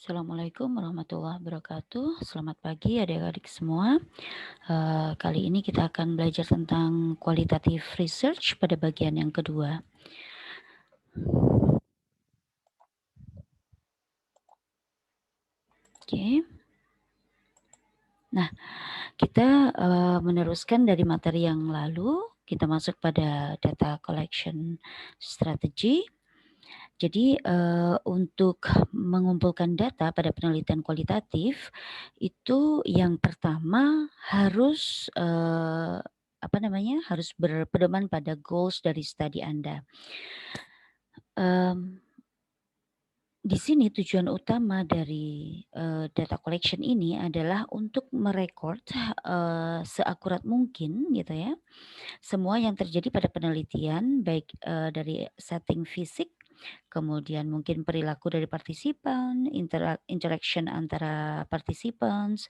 Assalamualaikum warahmatullahi wabarakatuh. Selamat pagi adik-adik semua. Kali ini kita akan belajar tentang qualitative research pada bagian yang kedua. Oke. Nah, kita meneruskan dari materi yang lalu. Kita masuk pada data collection strategy. Jadi untuk mengumpulkan data pada penelitian kualitatif itu yang pertama harus harus berpedoman pada goals dari studi Anda. Di sini tujuan utama dari data collection ini adalah untuk merekod seakurat mungkin gitu ya semua yang terjadi pada penelitian baik dari setting fisik, kemudian mungkin perilaku dari partisipan, interaction antara participants,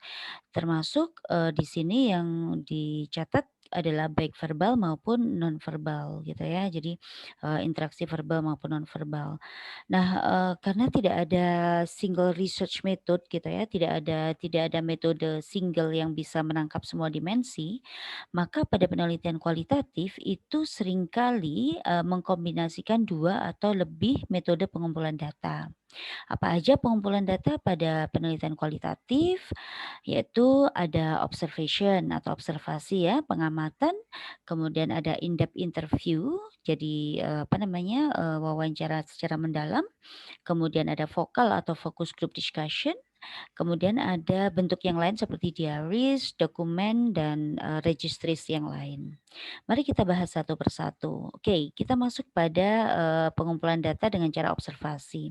termasuk di sini yang dicatat adalah baik verbal maupun non verbal gitu ya. Jadi interaksi verbal maupun non verbal. Nah, karena tidak ada single research method gitu ya, tidak ada metode single yang bisa menangkap semua dimensi, maka pada penelitian kualitatif itu seringkali mengkombinasikan 2 atau lebih metode pengumpulan data. Apa aja pengumpulan data pada penelitian kualitatif? Yaitu ada observation atau observasi ya, pengamatan, kemudian ada in-depth interview, jadi wawancara secara mendalam, kemudian ada vokal atau focus group discussion, kemudian ada bentuk yang lain seperti diaries, dokumen, dan registries yang lain. Mari kita bahas satu persatu. Oke, kita masuk pada pengumpulan data dengan cara observasi.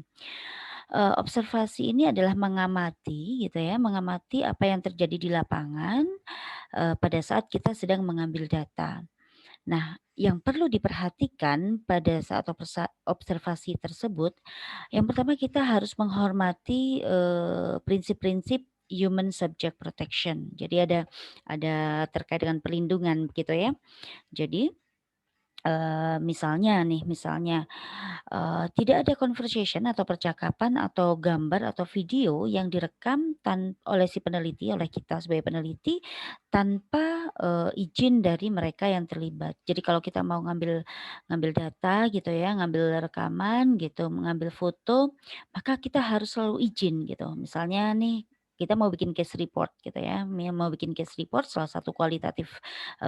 Observasi ini adalah mengamati gitu ya, mengamati apa yang terjadi di lapangan pada saat kita sedang mengambil data. Nah, yang perlu diperhatikan pada saat observasi tersebut, yang pertama kita harus menghormati prinsip-prinsip human subject protection. Jadi ada terkait dengan perlindungan begitu ya. Jadi misalnya tidak ada conversation atau percakapan atau gambar atau video yang direkam oleh si peneliti, oleh kita sebagai peneliti tanpa izin dari mereka yang terlibat. Jadi kalau kita mau ngambil ngambil data gitu ya, ngambil rekaman gitu, mengambil foto, maka kita harus selalu izin gitu. Misalnya nih kita mau bikin case report gitu ya, mau bikin case report salah satu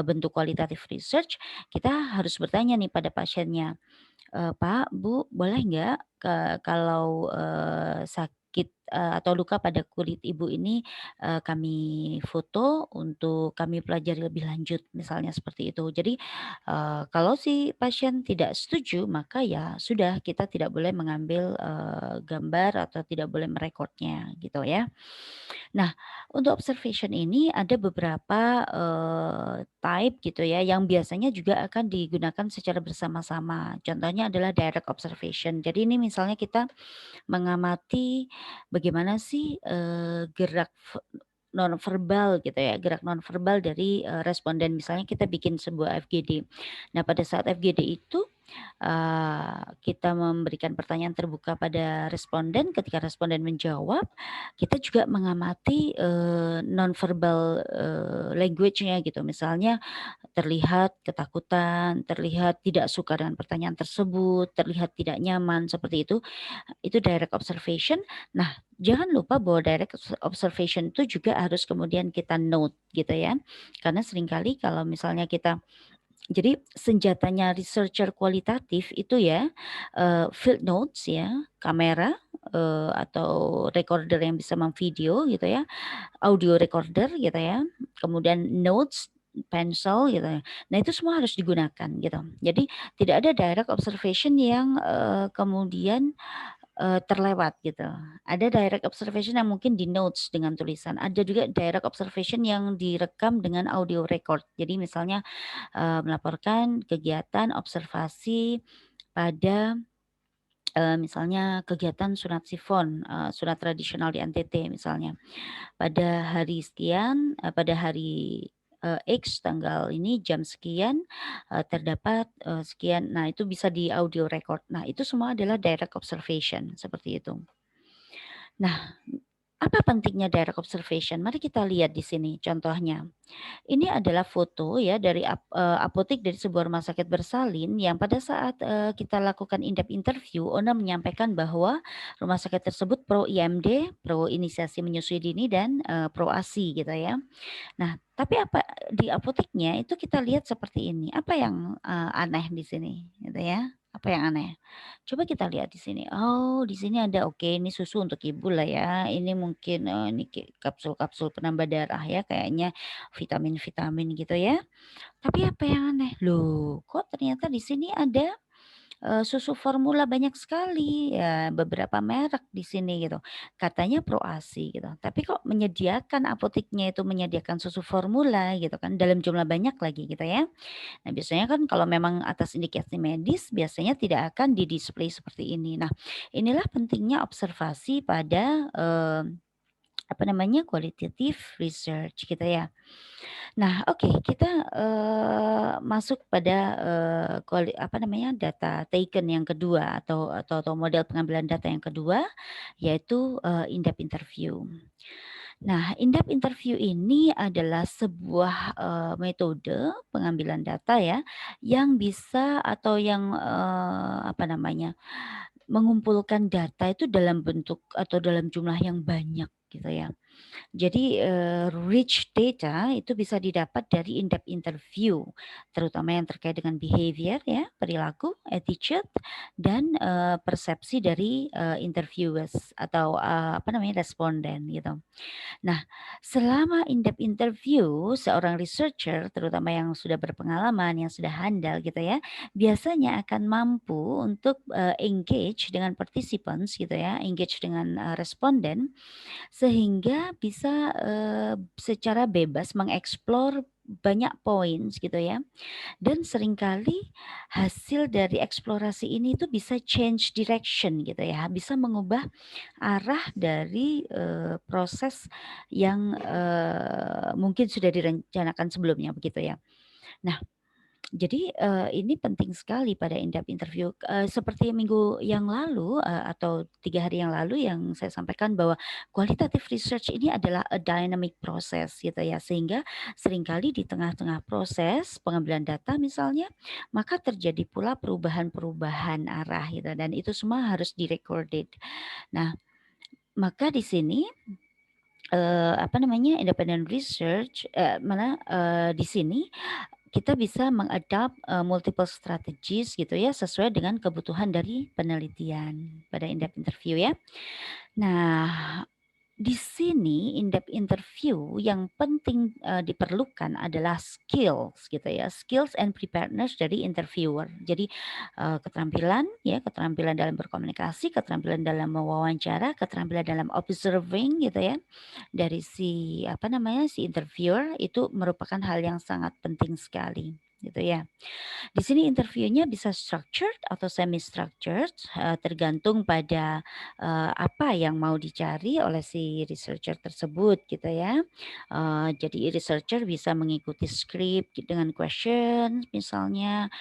bentuk kualitatif research, kita harus bertanya nih pada pasiennya, "Pak, Bu, boleh nggak kalau sakit atau luka pada kulit Ibu ini kami foto untuk kami pelajari lebih lanjut," misalnya seperti itu. Jadi kalau si pasien tidak setuju, maka ya sudah kita tidak boleh mengambil gambar atau tidak boleh merekodnya gitu ya. Nah, untuk observation ini ada beberapa type gitu ya, yang biasanya juga akan digunakan secara bersama-sama. Contohnya adalah direct observation. Jadi ini misalnya kita mengamati bagaimana sih gerak nonverbal gitu ya, gerak nonverbal dari responden. Misalnya kita bikin sebuah FGD. Nah, pada saat FGD itu kita memberikan pertanyaan terbuka pada responden, ketika responden menjawab, kita juga mengamati nonverbal language-nya gitu. Misalnya terlihat ketakutan, terlihat tidak suka dengan pertanyaan tersebut, terlihat tidak nyaman seperti itu direct observation. Nah, jangan lupa bahwa direct observation itu juga harus kemudian kita note gitu ya. Karena seringkali kalau misalnya jadi senjatanya researcher kualitatif itu ya, field notes ya, kamera, atau recorder yang bisa memvideo gitu ya, audio recorder gitu ya, kemudian notes, pensel gitu ya. Nah itu semua harus digunakan gitu. Jadi tidak ada direct observation yang kemudian terlewat gitu. Ada direct observation yang mungkin di notes dengan tulisan, ada juga direct observation yang direkam dengan audio record. Jadi misalnya melaporkan kegiatan observasi pada misalnya kegiatan sunat sifon, sunat tradisional di NTT misalnya. Pada hari sekian, pada hari X tanggal ini jam sekian terdapat sekian. Nah, itu bisa di audio record. Nah, itu semua adalah direct observation seperti itu. Nah, apa pentingnya direct observation? Mari kita lihat di sini contohnya. Ini adalah foto ya dari apotek dari sebuah rumah sakit bersalin yang pada saat, kita lakukan in-depth interview, owner menyampaikan bahwa rumah sakit tersebut pro IMD, pro inisiasi menyusui dini dan, pro ASI gitu ya. Nah, tapi apa di apoteknya itu kita lihat seperti ini, apa yang, aneh di sini gitu ya, apa yang aneh? Coba kita lihat di sini, oh di sini ada oke ini susu untuk ibu lah ya, ini mungkin, ini kapsul-kapsul penambah darah ya kayaknya vitamin-vitamin gitu ya. Tapi apa yang aneh, loh kok ternyata di sini ada susu formula banyak sekali, ya beberapa merek di sini gitu. Katanya Pro ASI gitu, tapi kok menyediakan apoteknya itu menyediakan susu formula gitu kan, dalam jumlah banyak lagi gitu ya. Nah biasanya kan kalau memang atas indikasi medis biasanya tidak akan di-display seperti ini. Nah inilah pentingnya observasi pada, apa namanya, qualitative research gitu ya. Nah, oke kita, masuk pada, apa namanya, data taken yang kedua atau model pengambilan data yang kedua, yaitu, in-depth interview. Nah, in-depth interview ini adalah sebuah, metode pengambilan data ya, yang bisa atau yang, apa namanya, mengumpulkan data itu dalam bentuk atau dalam jumlah yang banyak gitu ya. Jadi, rich data itu bisa didapat dari in-depth interview, terutama yang terkait dengan behavior ya, perilaku, attitude, dan, persepsi dari, interviewers atau, apa namanya, responden gitu. Nah, selama in-depth interview, seorang researcher, terutama yang sudah berpengalaman, yang sudah handal gitu ya, biasanya akan mampu untuk, engage dengan participants gitu ya, engage dengan, responden sehingga bisa, secara bebas mengeksplor banyak points gitu ya, dan seringkali hasil dari eksplorasi ini tuh bisa change direction gitu ya, bisa mengubah arah dari, proses yang, mungkin sudah direncanakan sebelumnya begitu ya. Nah jadi, ini penting sekali pada in-depth interview, seperti minggu yang lalu, atau 3 hari yang lalu yang saya sampaikan bahwa qualitative research ini adalah a dynamic process gitu ya, sehingga seringkali di tengah-tengah proses pengambilan data misalnya, maka terjadi pula perubahan-perubahan arah gitu dan itu semua harus di-recorded. Nah, maka di sini apa namanya, independent research, di sini kita bisa mengadapt multiple strategies gitu ya, sesuai dengan kebutuhan dari penelitian pada in-depth interview ya. Nah, di sini in-depth interview yang penting, diperlukan adalah skills gitu ya, skills and preparedness dari interviewer. Jadi, keterampilan ya, keterampilan dalam berkomunikasi, keterampilan dalam mewawancara, keterampilan dalam observing gitu ya, dari si apa namanya, si interviewer itu merupakan hal yang sangat penting sekali gitu ya. Di sini interviewnya bisa structured atau semi structured, tergantung pada, apa yang mau dicari oleh si researcher tersebut gitu ya. Jadi researcher bisa mengikuti script dengan question misalnya,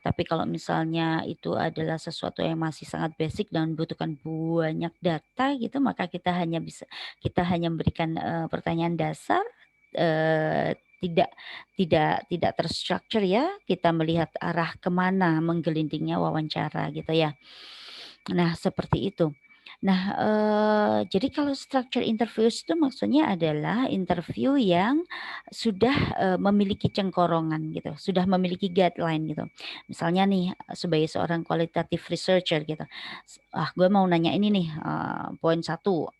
tapi kalau misalnya itu adalah sesuatu yang masih sangat basic dan membutuhkan banyak data gitu, maka kita hanya memberikan, pertanyaan dasar, tidak tidak terstruktur ya, kita melihat arah kemana menggelindingnya wawancara gitu ya. Nah seperti itu. Nah, jadi kalau structure interviews itu maksudnya adalah interview yang sudah, memiliki cengkorongan gitu, sudah memiliki guideline gitu. Misalnya nih, sebagai seorang qualitative researcher gitu, gue mau nanya ini nih, poin satu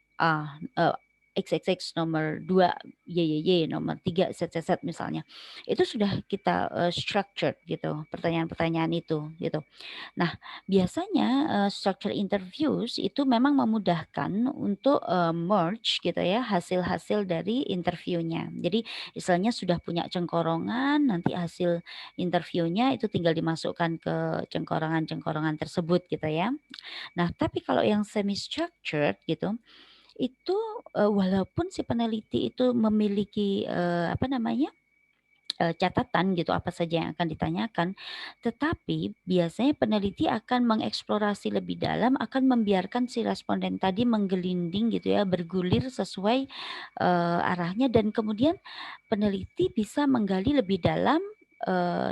XXX, nomor 2 YYY, nomor 3 ZZZ misalnya. Itu sudah kita, structured gitu, pertanyaan-pertanyaan itu, gitu. Nah, biasanya, structure interviews itu memang memudahkan untuk, merge gitu ya, hasil-hasil dari interviewnya. Jadi istilahnya sudah punya cengkorongan, nanti hasil interviewnya itu tinggal dimasukkan ke cengkorongan-cengkorongan tersebut gitu ya. Nah, tapi kalau yang semi structured gitu, itu, walaupun si peneliti itu memiliki, apa namanya, catatan gitu apa saja yang akan ditanyakan, tetapi biasanya peneliti akan mengeksplorasi lebih dalam, akan membiarkan si responden tadi menggelinding gitu ya, bergulir sesuai, arahnya dan kemudian peneliti bisa menggali lebih dalam,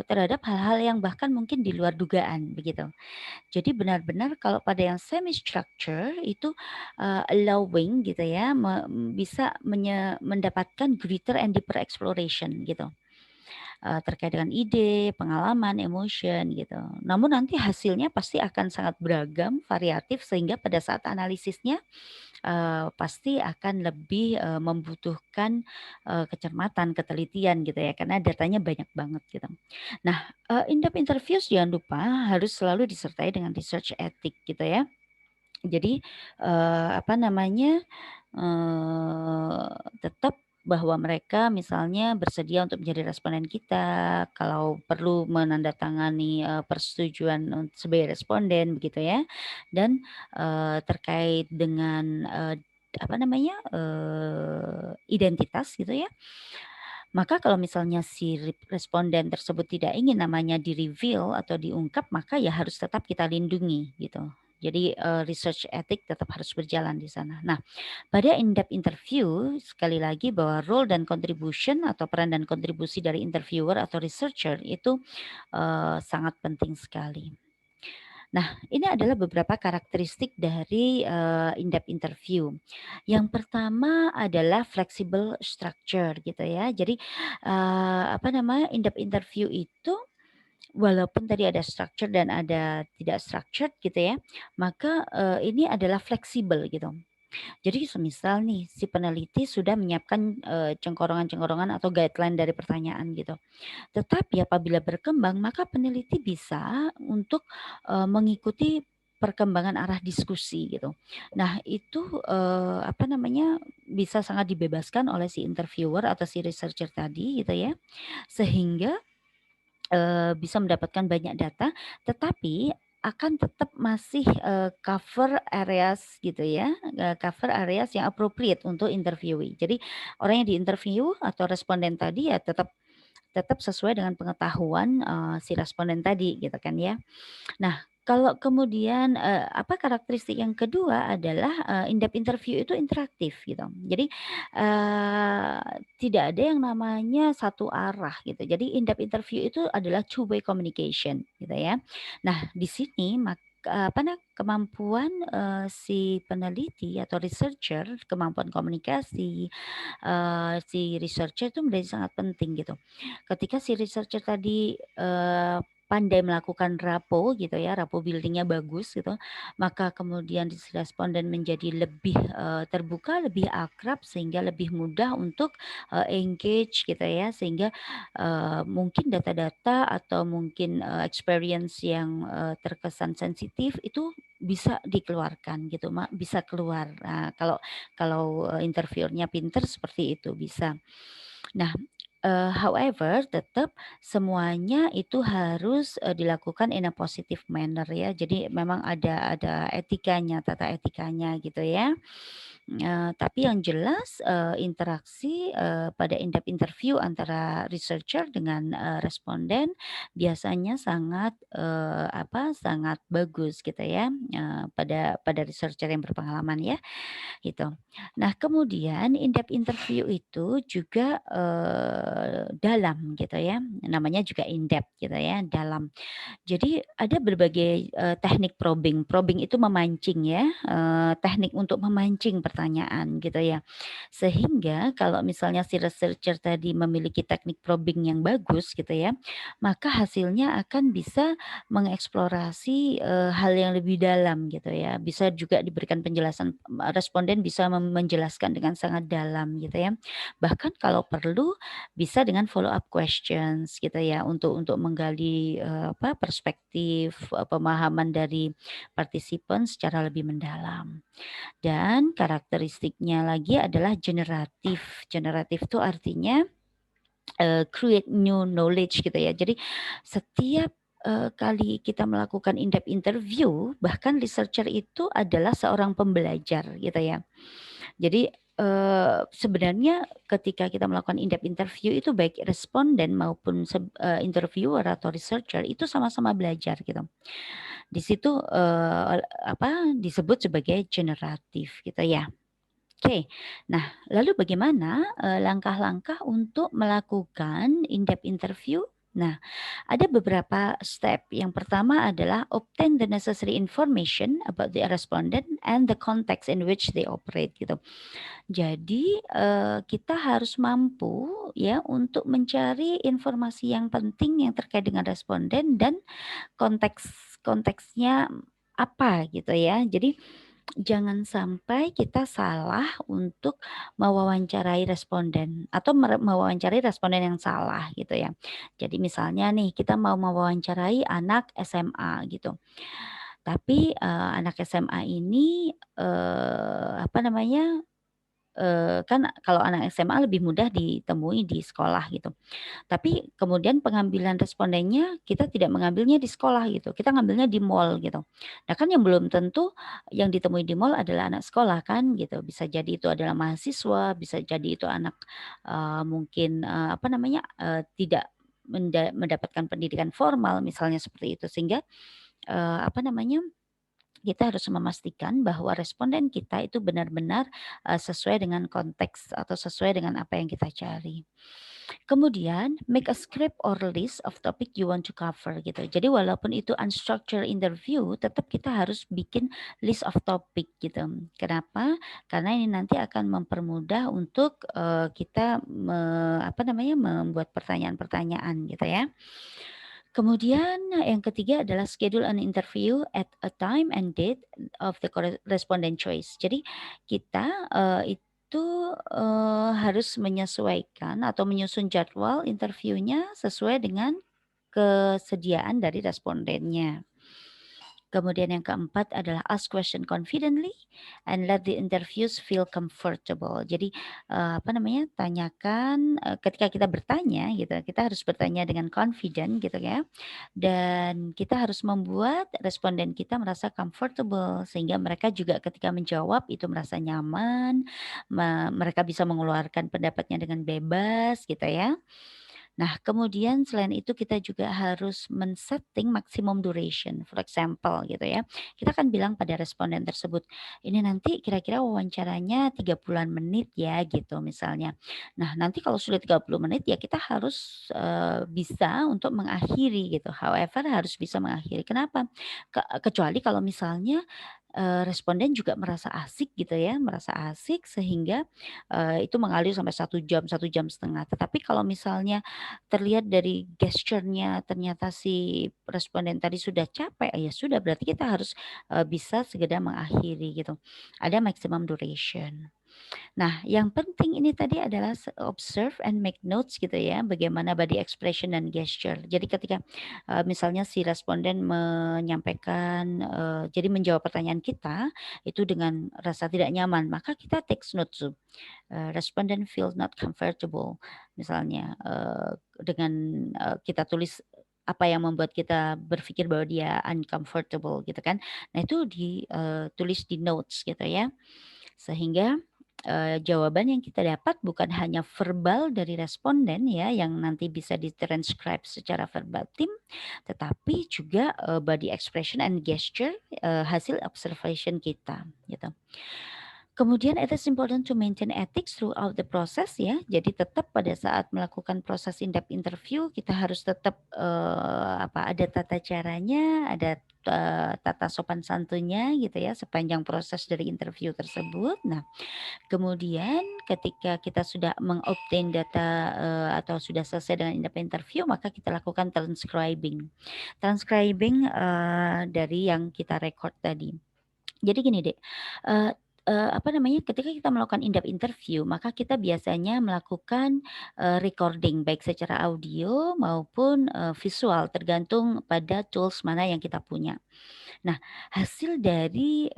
terhadap hal-hal yang bahkan mungkin di luar dugaan begitu. Jadi benar-benar kalau pada yang semi structure itu, allowing gitu ya, bisa mendapatkan greater and deeper exploration gitu. Terkait dengan ide, pengalaman, emotion gitu. Namun nanti hasilnya pasti akan sangat beragam, variatif sehingga pada saat analisisnya, pasti akan lebih, membutuhkan, kecermatan, ketelitian gitu ya karena datanya banyak banget gitu. Nah, in-depth interviews jangan lupa harus selalu disertai dengan research ethic gitu ya. Jadi, apa namanya, tetap bahwa mereka misalnya bersedia untuk menjadi responden kita, kalau perlu menandatangani, persetujuan sebagai responden begitu ya. Dan, terkait dengan, apa namanya, identitas gitu ya. Maka kalau misalnya si responden tersebut tidak ingin namanya di-reveal atau diungkap, maka ya harus tetap kita lindungi gitu. Jadi, research ethic tetap harus berjalan di sana. Nah, pada in-depth interview, sekali lagi bahwa role dan contribution atau peran dan kontribusi dari interviewer atau researcher itu, sangat penting sekali. Nah, ini adalah beberapa karakteristik dari, in-depth interview. Yang pertama adalah flexible structure gitu ya. Jadi, apa namanya, in-depth interview itu walaupun tadi ada structure dan ada tidak structured gitu ya, maka, ini adalah fleksibel gitu. Jadi semisal nih si peneliti sudah menyiapkan, cengkorongan-cengkorongan atau guideline dari pertanyaan gitu. Tetapi apabila berkembang maka peneliti bisa untuk, mengikuti perkembangan arah diskusi gitu. Nah itu, apa namanya, bisa sangat dibebaskan oleh si interviewer atau si researcher tadi gitu ya, sehingga bisa mendapatkan banyak data, tetapi akan tetap masih, cover areas gitu ya, cover areas yang appropriate untuk interviewee. Jadi orang yang diinterview atau responden tadi ya tetap tetap sesuai dengan pengetahuan, si responden tadi gitu kan ya. Nah, kalau kemudian, apa karakteristik yang kedua adalah, in-depth interview itu interaktif gitu. Jadi, eee, tidak ada yang namanya satu arah gitu. Jadi in-depth interview itu adalah two way communication gitu ya. Nah, di sini kemampuan, si peneliti atau researcher, kemampuan komunikasi, si researcher itu menjadi sangat penting gitu. Ketika si researcher tadi, pandai melakukan rapport gitu ya, rapport building-nya bagus gitu, maka kemudian si responden menjadi lebih, terbuka, lebih akrab sehingga lebih mudah untuk, engage gitu ya. Sehingga, mungkin data-data atau mungkin, experience yang, terkesan sensitif itu bisa dikeluarkan gitu, bisa keluar. Nah, kalau kalau, interviewernya pinter seperti itu, bisa. Nah, however tetap semuanya itu harus, dilakukan in a positive manner ya. Jadi memang ada etikanya, tata etikanya gitu ya. Tapi yang jelas, interaksi, pada in-depth interview antara researcher dengan, responden biasanya sangat, sangat bagus gitu ya, pada researcher yang berpengalaman ya, gitu. Nah, kemudian in-depth interview itu juga, dalam gitu ya, namanya juga in-depth gitu ya, dalam. Jadi ada berbagai, teknik probing. Probing itu memancing ya, teknik untuk memancing pertanyaan gitu ya. Sehingga kalau misalnya si researcher tadi memiliki teknik probing yang bagus gitu ya, maka hasilnya akan bisa mengeksplorasi, hal yang lebih dalam gitu ya. Bisa juga diberikan penjelasan, responden bisa menjelaskan dengan sangat dalam gitu ya. Bahkan kalau perlu bisa dengan follow up questions gitu ya untuk menggali, perspektif, pemahaman dari partisipan secara lebih mendalam. Dan karakteristiknya lagi adalah generatif. Generatif itu artinya, create new knowledge gitu ya. Jadi setiap, kali kita melakukan in-depth interview, bahkan researcher itu adalah seorang pembelajar gitu ya. Jadi Sebenarnya ketika kita melakukan in-depth interview itu baik responden maupun interviewer atau researcher itu sama-sama belajar gitu. Di situ, disebut sebagai generatif gitu ya. Oke. Nah, lalu bagaimana, langkah-langkah untuk melakukan in-depth interview? Nah, ada beberapa step. Yang pertama adalah obtain the necessary information about the respondent and the context in which they operate gitu. Jadi, kita harus mampu ya untuk mencari informasi yang penting yang terkait dengan responden dan konteksnya apa gitu ya. Jadi jangan sampai kita salah untuk mewawancarai responden atau mewawancarai responden yang salah gitu ya. Jadi misalnya nih kita mau mewawancarai anak SMA gitu. Tapi, anak SMA ini, apa namanya, kan kalau anak SMA lebih mudah ditemui di sekolah gitu. Tapi kemudian pengambilan respondennya kita tidak mengambilnya di sekolah gitu, kita ngambilnya di mall gitu. Nah kan yang belum tentu yang ditemui di mall adalah anak sekolah kan gitu, bisa jadi itu adalah mahasiswa, bisa jadi itu anak, mungkin, apa namanya, tidak mendapatkan pendidikan formal misalnya seperti itu. Sehingga, apa namanya, kita harus memastikan bahwa responden kita itu benar-benar, sesuai dengan konteks atau sesuai dengan apa yang kita cari. Kemudian make a script or list of topic you want to cover gitu. Jadi walaupun itu unstructured interview, tetap kita harus bikin list of topic gitu. Kenapa? Karena ini nanti akan mempermudah untuk, kita apa namanya, membuat pertanyaan-pertanyaan gitu ya. Kemudian yang ketiga adalah schedule an interview at a time and date of the respondent choice. Jadi kita, itu, harus menyesuaikan atau menyusun jadwal interviewnya sesuai dengan kesediaan dari respondennya. Kemudian yang keempat adalah ask question confidently and let the interviews feel comfortable. Jadi, apa namanya, tanyakan, ketika kita bertanya gitu, kita harus bertanya dengan confident gitu ya, dan kita harus membuat responden kita merasa comfortable sehingga mereka juga ketika menjawab itu merasa nyaman, mereka bisa mengeluarkan pendapatnya dengan bebas gitu ya. Nah, kemudian selain itu kita juga harus men-setting maximum duration. For example gitu ya, kita akan bilang pada responden tersebut, "Ini nanti kira-kira wawancaranya 30-an menit ya," gitu misalnya. Nah, nanti kalau sudah 30 menit ya kita harus, bisa untuk mengakhiri gitu. However harus bisa mengakhiri. Kenapa? Kecuali kalau misalnya, responden juga merasa asik gitu ya, merasa asik sehingga, itu mengalir sampai 1 jam, 1 jam setengah. Tetapi kalau misalnya terlihat dari gesturnya ternyata si responden tadi sudah capek, ya sudah berarti kita harus, bisa segera mengakhiri gitu. Ada maximum duration. Nah, yang penting ini tadi adalah observe and make notes gitu ya, bagaimana body expression dan gesture. Jadi ketika, misalnya si responden menyampaikan, jadi menjawab pertanyaan kita, itu dengan rasa tidak nyaman, maka kita takes notes tuh, respondent feel not comfortable misalnya, dengan, kita tulis apa yang membuat kita berpikir bahwa dia uncomfortable gitu kan. Nah itu tulis di notes gitu ya. Sehingga, jawaban yang kita dapat bukan hanya verbal dari responden ya, yang nanti bisa di-transcribe secara verbatim, tetapi juga, body expression and gesture, hasil observation kita, gitu. Kemudian it is important to maintain ethics throughout the process ya. Jadi tetap pada saat melakukan proses in-depth interview kita harus tetap, ada tata caranya, ada, tata sopan santunnya gitu ya sepanjang proses dari interview tersebut. Nah, kemudian ketika kita sudah mengobtain data, atau sudah selesai dengan in-depth interview maka kita lakukan transcribing. Transcribing, dari yang kita record tadi. Jadi gini Dek, eee apa namanya, ketika kita melakukan in-depth interview, maka kita biasanya melakukan, recording baik secara audio maupun, visual tergantung pada tools mana yang kita punya. Nah, hasil dari,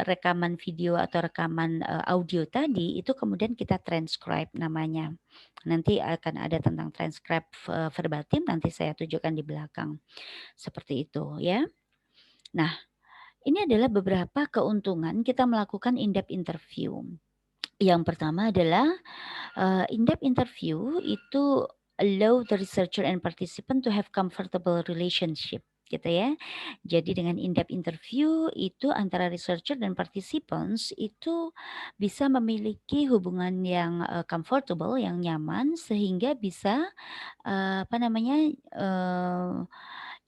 rekaman video atau rekaman, audio tadi itu kemudian kita transcribe namanya. Nanti akan ada tentang transcribe verbatim nanti saya tunjukkan di belakang, seperti itu ya. Nah, ini adalah beberapa keuntungan kita melakukan in-depth interview. Yang pertama adalah, in-depth interview itu allow the researcher and participant to have comfortable relationship, gitu ya. Jadi dengan in-depth interview itu antara researcher dan participants itu bisa memiliki hubungan yang, comfortable, yang nyaman sehingga bisa, apa namanya,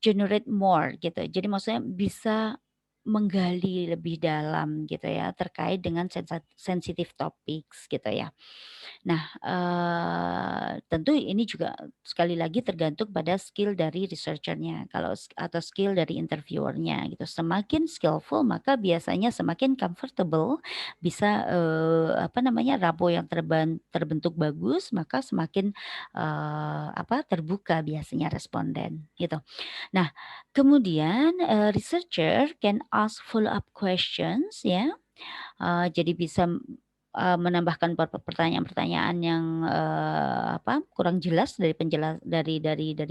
generate more gitu. Jadi maksudnya bisa menggali lebih dalam gitu ya, terkait dengan sensitive topics gitu ya. Nah, tentu ini juga sekali lagi tergantung pada skill dari researcher-nya kalau atau skill dari interviewer-nya gitu. Semakin skillful maka biasanya semakin comfortable bisa, apa namanya, rabo yang terbentuk bagus maka semakin, apa, terbuka biasanya responden gitu. Nah, kemudian, researcher can ask follow up questions ya, jadi bisa, menambahkan pertanyaan-pertanyaan yang, apa, kurang jelas dari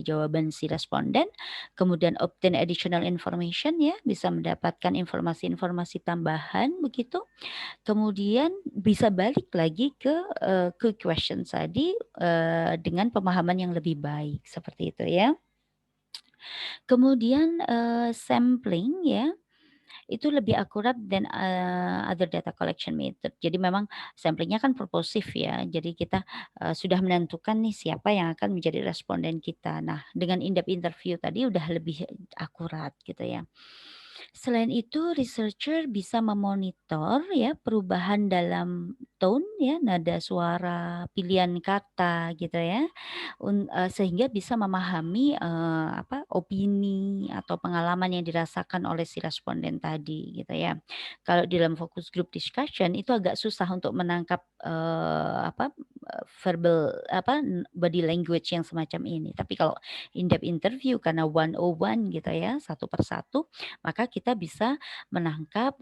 jawaban si responden, kemudian obtain additional information ya, bisa mendapatkan informasi-informasi tambahan begitu, kemudian bisa balik lagi ke question tadi, dengan pemahaman yang lebih baik, seperti itu ya. Kemudian, sampling ya, itu lebih akurat dan other data collection method. Jadi memang sampling-nya kan purposif ya, jadi kita, sudah menentukan nih siapa yang akan menjadi responden kita. Nah, dengan in-depth interview tadi udah lebih akurat gitu ya. Selain itu researcher bisa memonitor ya perubahan dalam tone ya, nada suara, pilihan kata gitu ya, sehingga bisa memahami, apa, opini atau pengalaman yang dirasakan oleh si responden tadi gitu ya. Kalau di dalam focus group discussion itu agak susah untuk menangkap, apa, verbal apa, body language yang semacam ini. Tapi kalau in-depth interview karena one on one gitu ya, satu persatu, maka kita bisa menangkap,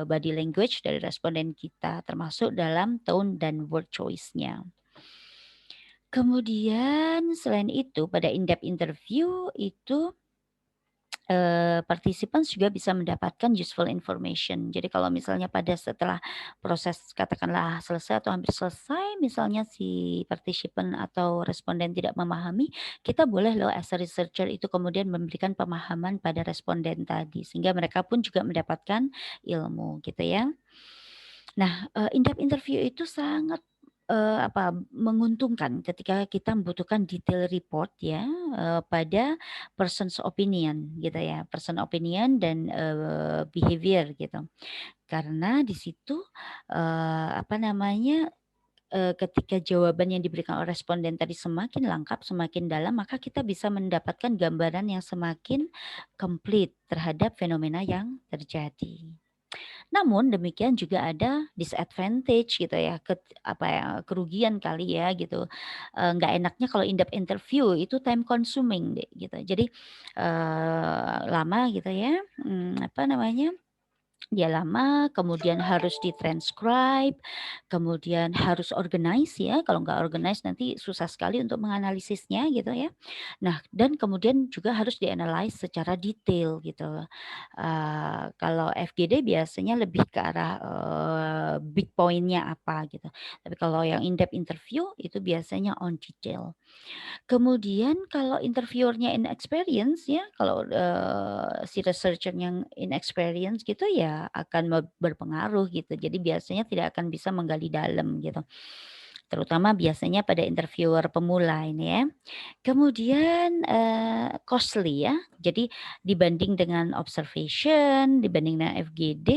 body language dari responden kita termasuk dalam tone dan word choice-nya. Kemudian selain itu pada in-depth interview itu, participants juga bisa mendapatkan useful information. Jadi kalau misalnya setelah proses katakanlah selesai atau hampir selesai, misalnya si participant atau responden tidak memahami, kita boleh loh as a researcher itu kemudian memberikan pemahaman pada responden tadi, sehingga mereka pun juga mendapatkan ilmu gitu ya. Nah, in-depth interview itu sangat, apa, menguntungkan ketika kita membutuhkan detail report ya, pada person's opinion gitu ya, person opinion dan, behavior gitu. Karena di situ, apa namanya, ketika jawaban yang diberikan oleh responden tadi semakin lengkap, semakin dalam, maka kita bisa mendapatkan gambaran yang semakin komplit terhadap fenomena yang terjadi. Namun demikian juga ada disadvantage gitu ya, apa ya, kerugian kali ya gitu, nggak enaknya kalau in-depth interview itu time consuming deh gitu. Jadi, lama gitu ya, apa namanya, dia lama, kemudian harus di-transcribe, kemudian harus organize ya, kalau nggak organize nanti susah sekali untuk menganalisisnya gitu ya. Nah, dan kemudian juga harus di-analyze secara detail gitu. Kalau FGD biasanya lebih ke arah, big point-nya apa gitu. Tapi kalau yang in-depth interview itu biasanya on detail. Kemudian kalau interviewer-nya inexperience ya, kalau, si researcher yang inexperience gitu ya akan berpengaruh gitu. Jadi biasanya tidak akan bisa menggali dalam gitu. Terutama biasanya pada interviewer pemula ini ya. Kemudian, costly ya. Jadi dibanding dengan observation, dibanding dengan FGD,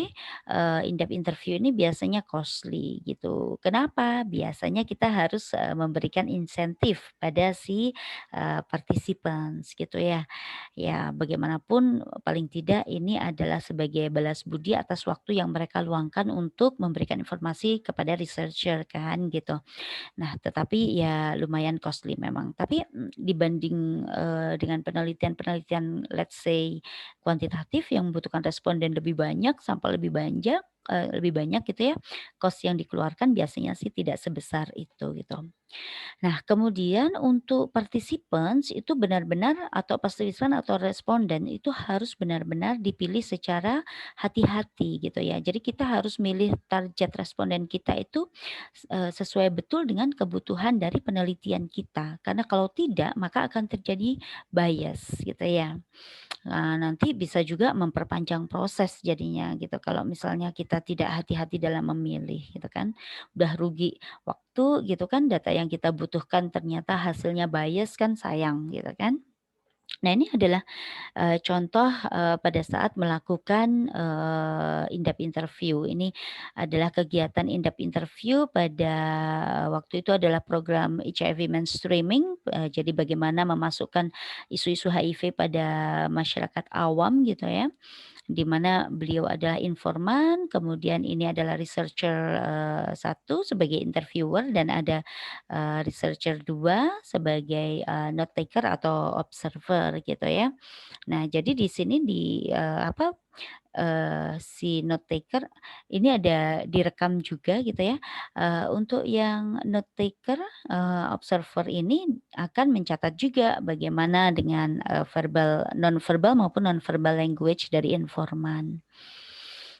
in-depth interview ini biasanya costly gitu. Kenapa? Biasanya kita harus, memberikan insentif pada si, participants gitu ya. Ya bagaimanapun paling tidak ini adalah sebagai balas budi atas waktu yang mereka luangkan untuk memberikan informasi kepada researcher kan gitu. Nah, tetapi ya lumayan costly memang. Tapi, dibanding, dengan penelitian-penelitian let's say kuantitatif yang membutuhkan responden lebih banyak, sampel lebih banyak, lebih banyak gitu ya, cost yang dikeluarkan biasanya sih tidak sebesar itu gitu. Nah, kemudian untuk participants itu benar-benar atau partisipan atau responden itu harus benar-benar dipilih secara hati-hati gitu ya. Jadi kita harus milih target responden kita itu sesuai betul dengan kebutuhan dari penelitian kita. Karena kalau tidak maka akan terjadi bias gitu ya. Nanti bisa juga memperpanjang proses jadinya gitu kalau misalnya kita tidak hati-hati dalam memilih gitu kan. Udah rugi waktu gitu kan, data yang kita butuhkan ternyata hasilnya bias kan sayang gitu kan. Nah ini adalah contoh, pada saat melakukan, in-depth interview. Ini adalah kegiatan in-depth interview pada waktu itu adalah program HIV mainstreaming, jadi bagaimana memasukkan isu-isu HIV pada masyarakat awam gitu ya, di mana beliau adalah informan, kemudian ini adalah researcher, 1 sebagai interviewer dan ada, researcher 2 sebagai, note taker atau observer gitu ya. Nah, jadi di sini si note taker ini ada direkam juga gitu ya, untuk yang note taker, observer ini akan mencatat juga bagaimana dengan, non verbal maupun non verbal language dari informan.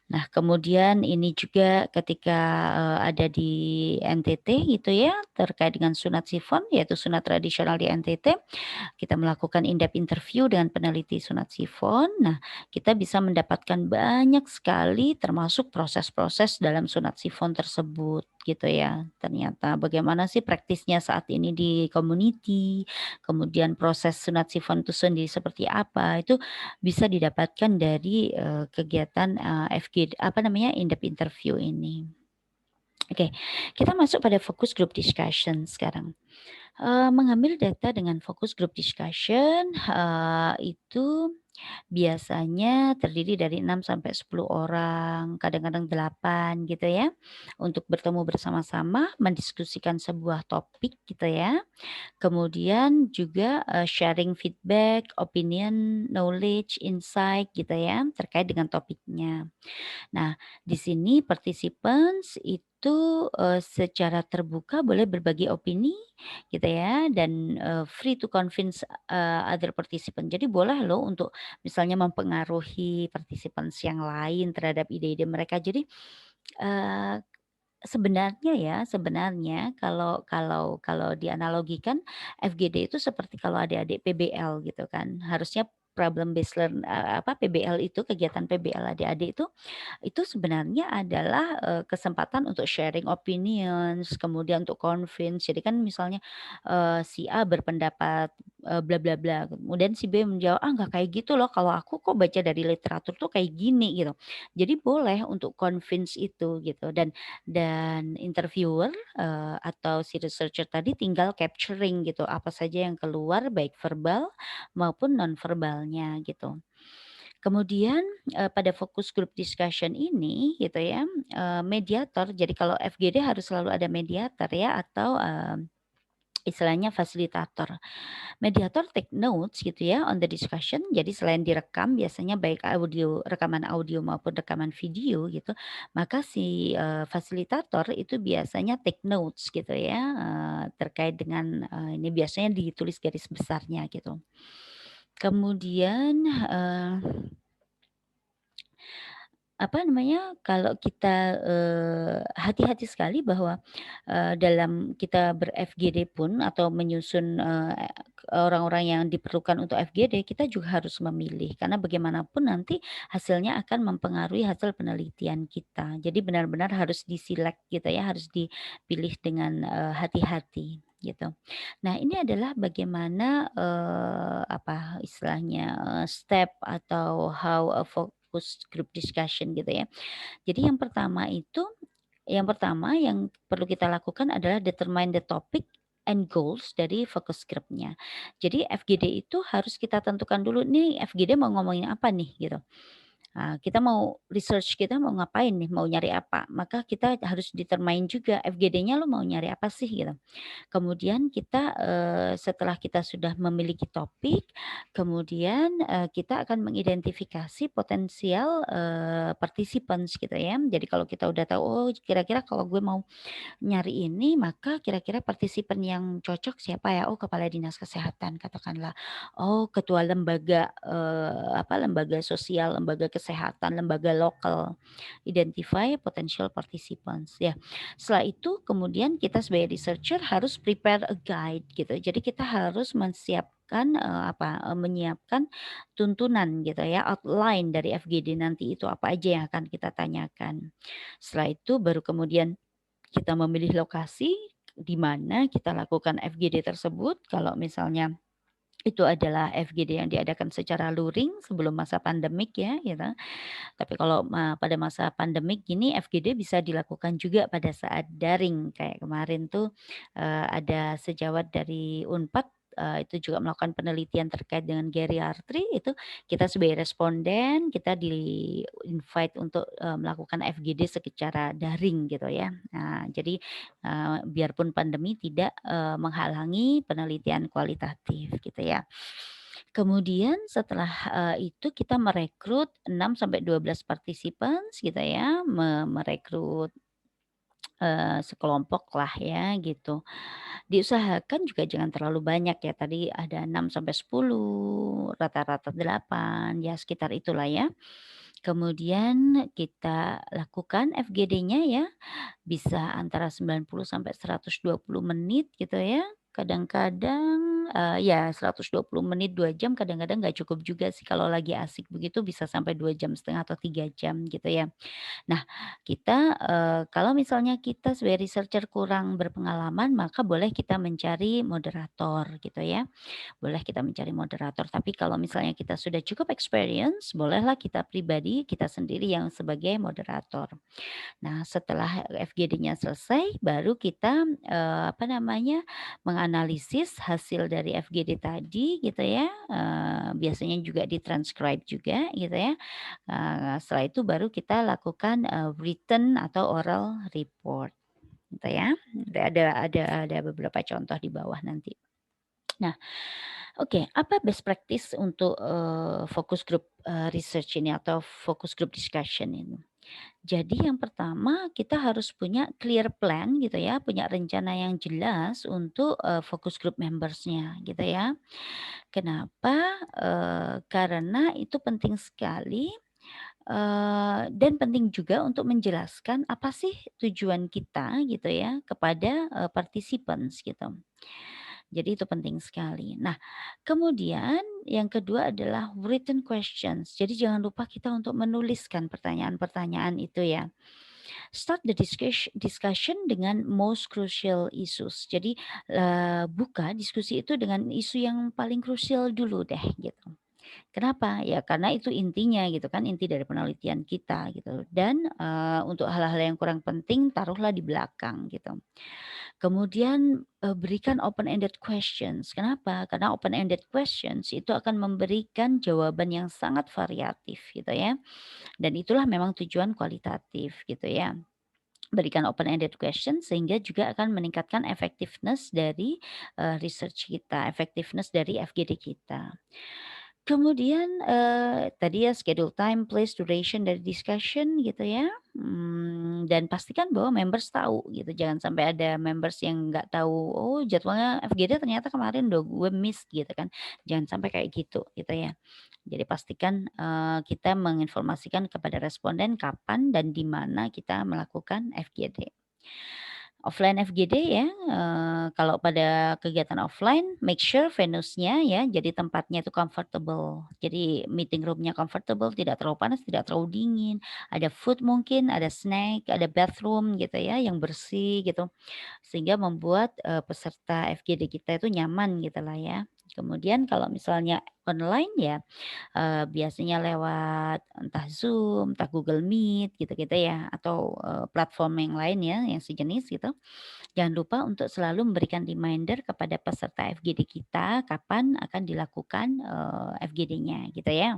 Nah, kemudian ini juga ketika, ada di NTT gitu ya, terkait dengan sunat sifon, yaitu sunat tradisional di NTT, kita melakukan in-depth interview dengan peneliti sunat sifon. Nah, kita bisa mendapatkan banyak sekali termasuk proses-proses dalam sunat sifon tersebut gitu ya. Ternyata bagaimana sih praktisnya saat ini di community, kemudian proses sunat sifon itu sendiri seperti apa, itu bisa didapatkan dari, kegiatan, apa namanya, in-depth interview ini. Oke, kita masuk pada focus group discussion sekarang. Mengambil data dengan fokus group discussion, itu biasanya terdiri dari 6 sampai 10 orang, kadang-kadang 8 gitu ya, untuk bertemu bersama-sama mendiskusikan sebuah topik gitu ya. Kemudian juga, sharing feedback, opinion, knowledge, insight gitu ya, terkait dengan topiknya. Nah, di sini participants itu, secara terbuka boleh berbagi opini gitu ya dan, free to convince, other participant. Jadi boleh loh untuk misalnya mempengaruhi participants yang lain terhadap ide-ide mereka. Jadi, eee, sebenarnya kalau kalau kalau dianalogikan FGD itu seperti kalau adik-adik PBL gitu kan. Harusnya problem based PBL itu kegiatan PBL adik-adik itu sebenarnya adalah, kesempatan untuk sharing opinions, kemudian untuk convince. Jadi kan misalnya, si A berpendapat, bla bla bla, kemudian si B menjawab, "Ah, nggak kayak gitu loh, kalau aku kok baca dari literatur tuh kayak gini," gitu. Jadi boleh untuk convince itu gitu dan interviewer, atau si researcher tadi tinggal capturing gitu, apa saja yang keluar baik verbal maupun non verbalnya gitu. Kemudian, pada fokus group discussion ini gitu ya, mediator jadi kalau FGD harus selalu ada mediator ya atau, istilahnya fasilitator. Mediator take notes gitu ya on the discussion, jadi selain direkam biasanya baik rekaman audio maupun rekaman video gitu, maka si, fasilitator itu biasanya take notes gitu ya, terkait dengan, ini biasanya ditulis garis besarnya gitu. Kemudian, apa namanya, kalau kita, hati-hati sekali bahwa, dalam kita ber-FGD pun atau menyusun, orang-orang yang diperlukan untuk FGD, kita juga harus memilih karena bagaimanapun nanti hasilnya akan mempengaruhi hasil penelitian kita. Jadi benar-benar harus di-select gitu ya, harus dipilih dengan, hati-hati gitu. Nah ini adalah bagaimana, apa istilahnya, step atau how a focus group discussion gitu ya. Jadi yang pertama yang perlu kita lakukan adalah determine the topic and goals dari focus group-nya. Jadi FGD itu harus kita tentukan dulu nih FGD mau ngomongin apa nih gitu. Kita mau research kita mau ngapain nih, mau nyari apa, maka kita harus determine juga FGD-nya lo mau nyari apa sih gitu. Kemudian kita, setelah kita sudah memiliki topik, kemudian, kita akan mengidentifikasi potensial, participants gitu ya. Jadi kalau kita udah tahu, oh kira-kira kalau gue mau nyari ini, maka kira-kira partisipan yang cocok siapa ya? Oh, kepala dinas kesehatan katakanlah. Oh, ketua lembaga, lembaga sosial, lembaga kesehatan, lembaga lokal. Identify potential participants, ya. Setelah itu kemudian kita sebagai researcher harus prepare a guide gitu. Jadi kita harus menyiapkan tuntunan gitu ya, outline dari FGD nanti itu apa aja yang akan kita tanyakan. Setelah itu baru kemudian kita memilih lokasi di mana kita lakukan FGD tersebut. Kalau misalnya itu adalah FGD yang diadakan secara luring sebelum masa pandemik ya gitu. Tapi kalau pada masa pandemik gini FGD bisa dilakukan juga pada saat daring kayak kemarin tuh, ada sejawat dari Unpad, itu juga melakukan penelitian terkait dengan geriatri itu kita sebagai responden kita di-invite untuk, melakukan FGD secara daring gitu ya. Nah jadi, biarpun pandemi tidak, menghalangi penelitian kualitatif gitu ya. Kemudian setelah, itu kita merekrut 6 sampai 12 participants gitu ya, merekrut, sekelompok lah ya gitu. Diusahakan juga jangan terlalu banyak ya, tadi ada 6 sampai 10, rata-rata 8, ya sekitar itulah ya. Kemudian kita lakukan FGD-nya ya, bisa antara 90 sampai 120 menit gitu ya. Kadang-kadang, ya 120 menit, 2 jam, kadang-kadang nggak cukup juga sih kalau lagi asik begitu bisa sampai 2 jam setengah atau 3 jam gitu ya. Nah, kita, kalau misalnya kita sebagai researcher kurang berpengalaman, maka boleh kita mencari moderator gitu ya. Boleh kita mencari moderator, tapi kalau misalnya kita sudah cukup experience, bolehlah kita pribadi, kita sendiri yang sebagai moderator. Nah, setelah FGD-nya selesai, baru kita, menganalisis hasil dari FGD tadi gitu ya, biasanya juga di-transcribe juga gitu ya. Setelah itu baru kita lakukan, written atau oral report gitu ya. Ada beberapa contoh di bawah nanti. Nah, oke, apa best practice untuk, focus group, research ini atau focus group discussion ini? Jadi yang pertama kita harus punya clear plan gitu ya, punya rencana yang jelas untuk, focus group members-nya gitu ya. Kenapa? Karena itu penting sekali, dan penting juga untuk menjelaskan apa sih tujuan kita gitu ya kepada, participants gitu. Jadi itu penting sekali. Nah, kemudian yang kedua adalah written questions. Jadi jangan lupa kita untuk menuliskan pertanyaan-pertanyaan itu ya. Start the discussion dengan most crucial issues. Jadi, buka diskusi itu dengan isu yang paling krusial dulu deh gitu. Kenapa? Ya karena itu intinya gitu kan, inti dari penelitian kita gitu dan, untuk hal-hal yang kurang penting taruhlah di belakang gitu. Kemudian, berikan open ended questions. Kenapa? Karena open ended questions itu akan memberikan jawaban yang sangat variatif gitu ya, dan itulah memang tujuan kualitatif gitu ya. Berikan open ended question sehingga juga akan meningkatkan effectiveness dari, research kita, effectiveness dari FGD kita. Kemudian, tadi ya schedule time, place, duration dari discussion gitu ya, dan pastikan bahwa members tahu gitu, jangan sampai ada members yang nggak tahu, "Oh jadwalnya FGD ternyata kemarin udah gue miss," gitu kan. Jangan sampai kayak gitu ya. Jadi pastikan, kita menginformasikan kepada responden kapan dan di mana kita melakukan FGD. Offline FGD ya, kalau pada kegiatan offline make sure venue-nya ya, jadi tempatnya itu comfortable. Jadi meeting room-nya comfortable, tidak terlalu panas, tidak terlalu dingin, ada food mungkin, ada snack, ada bathroom gitu ya yang bersih gitu, sehingga membuat, peserta FGD kita itu nyaman gitulah ya. Kemudian kalau misalnya online ya, biasanya lewat entah Zoom, entah Google Meet gitu-gitu ya, atau, platform yang lain ya yang sejenis gitu. Jangan lupa untuk selalu memberikan reminder kepada peserta FGD kita kapan akan dilakukan, FGD-nya gitu ya.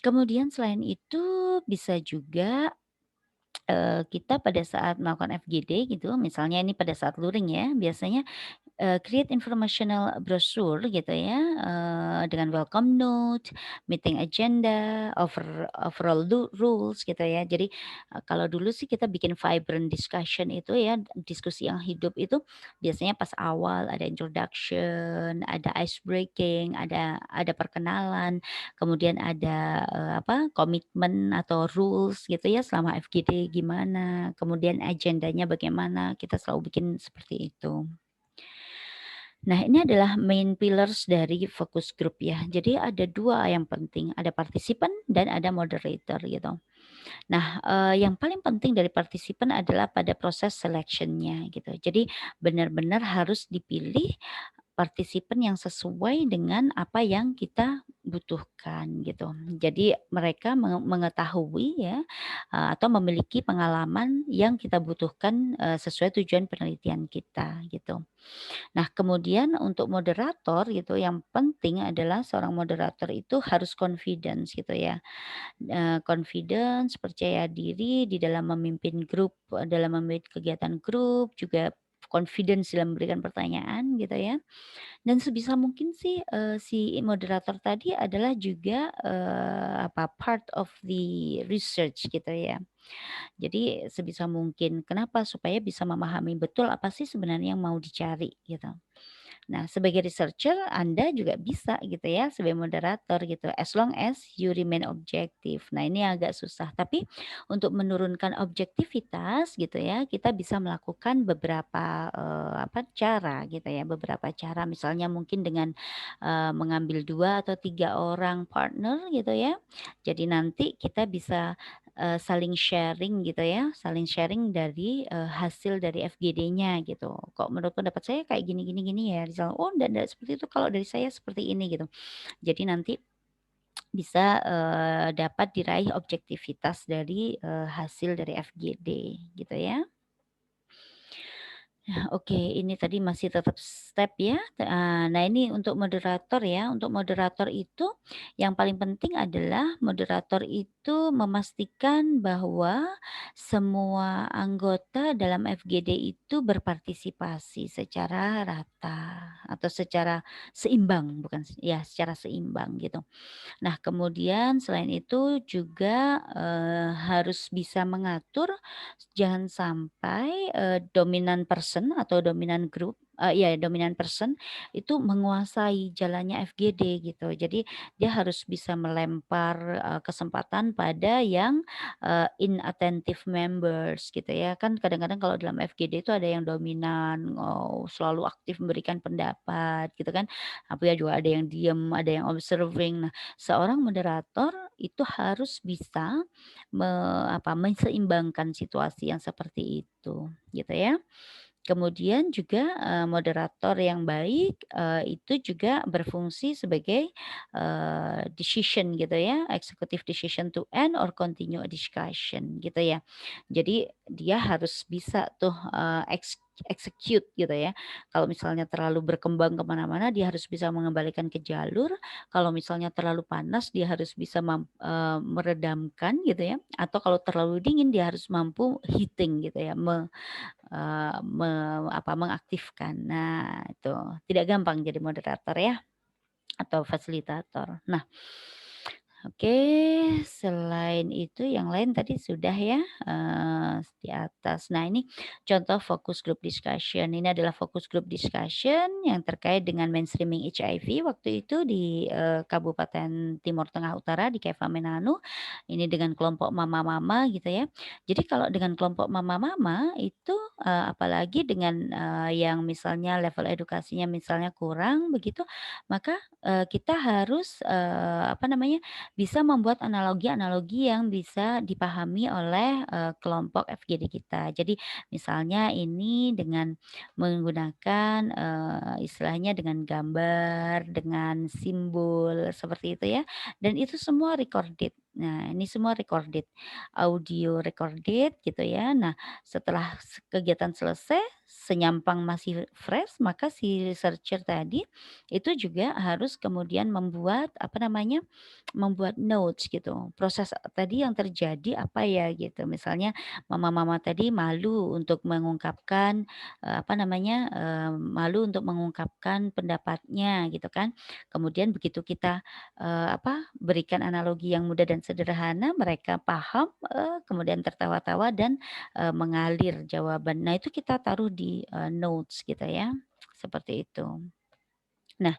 Kemudian selain itu bisa juga kita pada saat melakukan FGD gitu, misalnya ini pada saat luring ya, biasanya create informational brochure gitu ya, dengan welcome note, meeting agenda, overall rules gitu ya. Jadi, kalau dulu sih kita bikin vibrant discussion itu ya, diskusi yang hidup itu biasanya pas awal ada introduction, ada ice breaking, ada perkenalan, kemudian ada, komitmen atau rules gitu ya selama FGD gimana, kemudian agendanya bagaimana, kita selalu bikin seperti itu. Nah, ini adalah main pillars dari focus group ya. Jadi ada 2 yang penting, ada partisipan dan ada moderator gitu. Nah, yang paling penting dari partisipan adalah pada proses selection-nya gitu. Jadi benar-benar harus dipilih partisipan yang sesuai dengan apa yang kita butuhkan gitu. Jadi mereka mengetahui ya, atau memiliki pengalaman yang kita butuhkan, sesuai tujuan penelitian kita gitu. Nah, kemudian untuk moderator gitu, yang penting adalah seorang moderator itu harus confidence gitu ya. Confidence, percaya diri di dalam memimpin grup, dalam memimpin kegiatan grup, juga confidence dalam memberikan pertanyaan gitu ya. Dan sebisa mungkin sih, si moderator tadi adalah juga, part of the research gitu ya. Jadi sebisa mungkin, kenapa? Supaya bisa memahami betul apa sih sebenarnya yang mau dicari gitu. Nah, sebagai researcher Anda juga bisa gitu ya sebagai moderator gitu, as long as you remain objektif. Nah, ini agak susah, tapi untuk menurunkan objektivitas gitu ya, kita bisa melakukan beberapa, cara gitu ya, beberapa cara misalnya mungkin dengan, mengambil 2 atau 3 orang partner gitu ya. Jadi nanti kita bisa, saling sharing gitu ya, saling sharing dari, hasil dari FGD-nya gitu. Kok menurut pendapat saya kayak gini gini gini ya, misal, "Oh ndak seperti itu, kalau dari saya seperti ini," gitu. Jadi nanti bisa, dapat diraih objektivitas dari, hasil dari FGD gitu ya. Nah, oke, ini tadi masih tetap step ya, nah ini untuk moderator ya, untuk moderator itu yang paling penting adalah moderator itu memastikan bahwa semua anggota dalam FGD itu berpartisipasi secara rata atau secara seimbang, bukan ya secara seimbang gitu. Nah, kemudian selain itu juga, harus bisa mengatur jangan sampai, dominan person atau dominan group iya dominan person itu menguasai jalannya FGD gitu. Jadi dia harus bisa melempar, kesempatan pada yang, inattentive members gitu ya. Kan kadang-kadang kalau dalam FGD itu ada yang dominan, selalu aktif memberikan pendapat gitu kan, tapi ya juga ada yang diem, ada yang observing. Nah, seorang moderator itu harus bisa menseimbangkan situasi yang seperti itu, gitu ya. Kemudian juga, moderator yang baik, itu juga berfungsi sebagai, decision gitu ya, executive decision to end or continue a discussion gitu ya. Jadi dia harus bisa tuh, execute gitu ya. Kalau misalnya terlalu berkembang kemana mana dia harus bisa mengembalikan ke jalur, kalau misalnya terlalu panas dia harus bisa meredamkan gitu ya, atau kalau terlalu dingin dia harus mampu heating gitu ya, Eee, me mengaktifkan. Nah, itu tidak gampang jadi moderator ya, atau fasilitator. Nah, oke, selain itu yang lain tadi sudah ya, di atas. Nah, ini contoh focus group discussion. Ini adalah focus group discussion yang terkait dengan mainstreaming HIV waktu itu di, Kabupaten Timur Tengah Utara di Keva Menanu. Ini dengan kelompok mama-mama gitu ya. Jadi kalau dengan kelompok mama-mama itu, apalagi dengan, yang misalnya level edukasinya misalnya kurang begitu, maka, kita harus, bisa membuat analogi-analogi yang bisa dipahami oleh, kelompok FGD kita. Jadi misalnya ini dengan menggunakan, istilahnya dengan gambar, dengan simbol, seperti itu ya, dan itu semua recorded. Nah, ini semua recorded, audio recorded gitu ya. Nah, setelah kegiatan selesai, senyampang masih fresh, maka si researcher tadi itu juga harus kemudian membuat, apa namanya, membuat notes gitu. Proses tadi yang terjadi apa ya gitu. Misalnya mama-mama tadi malu untuk mengungkapkan, apa namanya, malu untuk mengungkapkan pendapatnya gitu kan. Kemudian begitu kita, apa, berikan analogi yang mudah dan sederhana, mereka paham, kemudian tertawa-tawa dan mengalir jawaban. Nah, itu kita taruh di, notes gitu ya, seperti itu. Nah,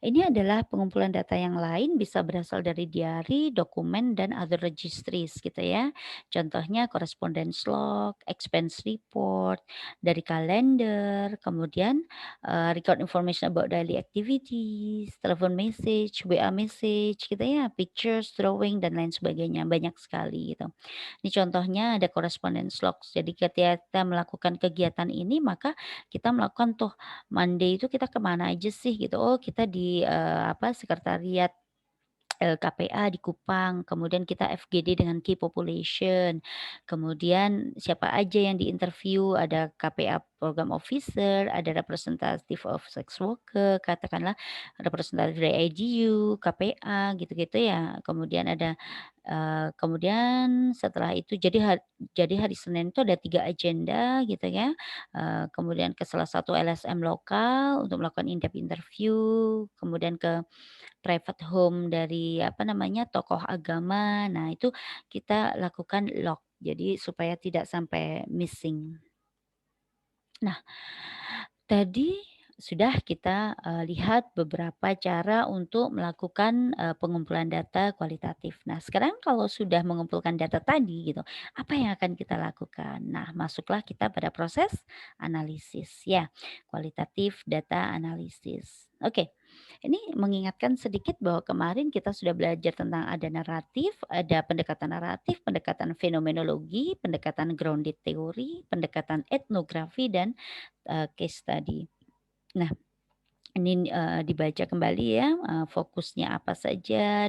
ini adalah pengumpulan data yang lain bisa berasal dari diary, dokumen, dan other registries gitu ya. Contohnya correspondence log, expense report, dari kalender, kemudian record information about daily activities, telepon message, WA message gitu ya, pictures, drawing, dan lain sebagainya. Banyak sekali gitu. Ini contohnya ada correspondence logs. Jadi ketika kita melakukan kegiatan ini, maka kita melakukan tuh Monday itu kita kemana aja sih gitu. Oh, kita di, apa, sekretariat KPA di Kupang, kemudian kita FGD dengan key population, kemudian siapa aja yang diinterview, ada KPA program officer, ada representative of sex worker, katakanlah representatif dari IDU, KPA, gitu-gitu ya. Kemudian ada, kemudian setelah itu jadi hari Senin itu ada 3 agenda gitu ya, kemudian ke salah satu LSM lokal untuk melakukan in-depth interview, kemudian ke private home dari apa namanya, tokoh agama. Nah, itu kita lakukan lock, jadi supaya tidak sampai missing. Nah, tadi sudah kita, lihat beberapa cara untuk melakukan, pengumpulan data kualitatif. Nah, sekarang kalau sudah mengumpulkan data tadi gitu, apa yang akan kita lakukan? Nah, masuklah kita pada proses analisis ya, kualitatif data analisis. Oke, ini mengingatkan sedikit bahwa kemarin kita sudah belajar tentang ada naratif, ada pendekatan fenomenologi, pendekatan grounded theory, pendekatan etnografi, dan case study. Nah, ini, dibaca kembali ya, fokusnya apa saja,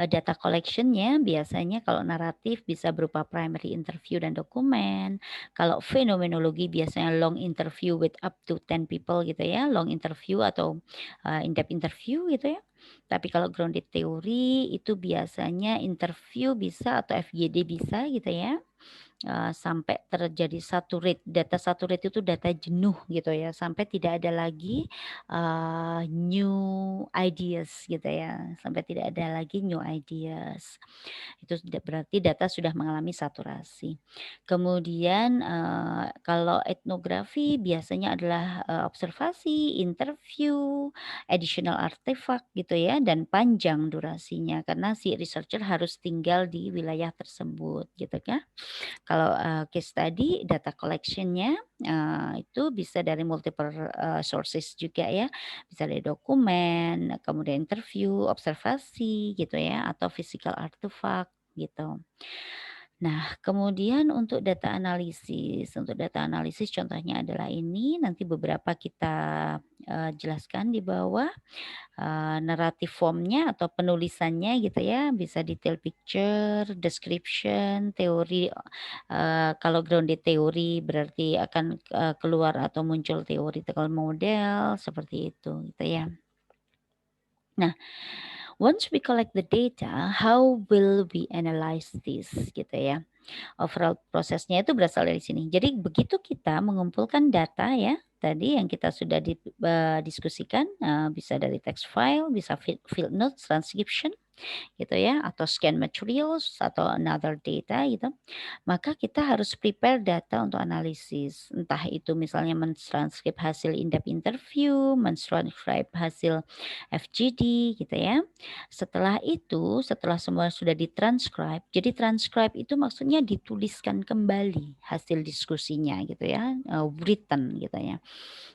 data collection-nya biasanya kalau naratif bisa berupa primary interview dan dokumen, kalau fenomenologi biasanya long interview with up to 10 people gitu ya, long interview atau, in-depth interview gitu ya. Tapi kalau grounded theory itu biasanya interview bisa atau FGD bisa gitu ya. Sampai terjadi saturate, data saturate itu data jenuh gitu ya, sampai tidak ada lagi, new ideas gitu ya, sampai tidak ada lagi new ideas. Itu berarti data sudah mengalami saturasi. Kemudian, kalau etnografi biasanya adalah, observasi, interview, additional artifact gitu ya, dan panjang durasinya karena si researcher harus tinggal di wilayah tersebut gitu kan. Kalau, case study data collection-nya, itu bisa dari multiple, sources juga ya, bisa dari dokumen, kemudian interview, observasi gitu ya, atau physical artifact gitu. Nah, kemudian untuk data analisis contohnya adalah ini, nanti beberapa kita, jelaskan di bawah. Naratif formnya atau penulisannya gitu ya, bisa detail picture, description, teori, kalau grounded teori berarti akan, keluar atau muncul theoretical model, seperti itu gitu ya. Nah, once we collect the data, how will we analyze this gitu ya. Overall prosesnya itu berasal dari sini. Jadi begitu kita mengumpulkan data ya, tadi yang kita sudah diskusikan, bisa dari text file, bisa field notes, transcription gitu ya, atau scan materials atau another data gitu. Maka kita harus prepare data untuk analisis. Entah itu misalnya mentranskrip hasil in-depth interview, mentranskrip hasil FGD gitu ya. Setelah itu, setelah semua sudah ditranscribe, jadi transcribe itu maksudnya dituliskan kembali hasil diskusinya gitu ya, written gitu ya.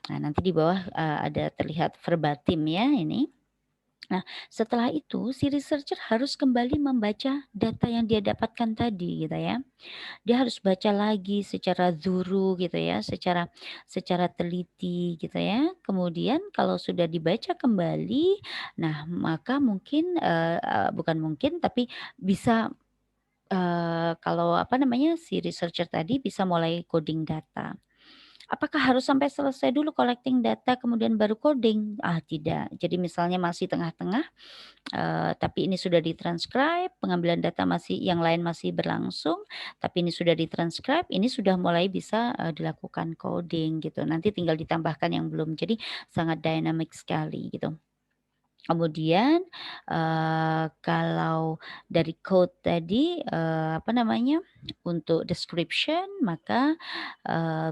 Nah, nanti di bawah, ada terlihat verbatim ya ini. Nah, setelah itu si researcher harus kembali membaca data yang dia dapatkan tadi gitu ya. Dia harus baca lagi secara zuru gitu ya, secara secara teliti gitu ya. Kemudian kalau sudah dibaca kembali, nah maka mungkin, bukan mungkin tapi bisa, kalau apa namanya, si researcher tadi bisa mulai coding data. Apakah harus sampai selesai dulu collecting data kemudian baru coding? Ah, tidak. Jadi misalnya masih tengah-tengah, tapi ini sudah ditranscribe, pengambilan data masih yang lain masih berlangsung, tapi ini sudah ditranscribe, ini sudah mulai bisa, dilakukan coding gitu. Nanti tinggal ditambahkan yang belum. Jadi sangat dynamic sekali gitu. Kemudian, kalau dari code tadi, apa namanya, untuk description maka,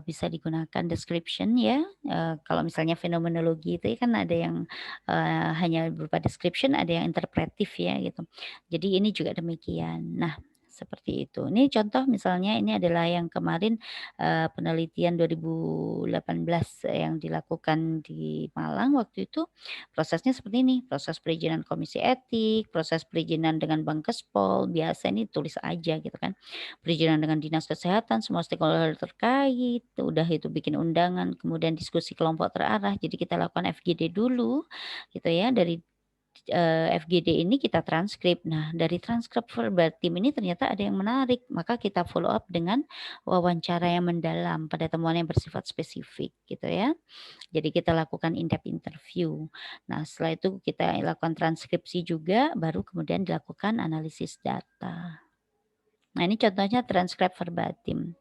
bisa digunakan description ya, kalau misalnya fenomenologi itu kan ada yang, hanya berupa description, ada yang interpretif ya gitu. Jadi ini juga demikian. Nah, seperti itu. Ini contoh misalnya ini adalah yang kemarin, penelitian 2018 yang dilakukan di Malang waktu itu. Prosesnya seperti ini, proses perizinan komisi etik, proses perizinan dengan Bangkespol, biasa ini tulis aja gitu kan. Perizinan dengan dinas kesehatan, semua stakeholder terkait, udah itu bikin undangan, kemudian diskusi kelompok terarah. Jadi kita lakukan FGD dulu gitu ya, dari FGD ini kita transkrip. Nah, dari transkrip verbatim ini ternyata ada yang menarik, maka kita follow up dengan wawancara yang mendalam pada temuan yang bersifat spesifik gitu ya. Jadi kita lakukan in-depth interview. Nah, setelah itu kita lakukan transkripsi juga, baru kemudian dilakukan analisis data. Nah, ini contohnya transcribe verbatim.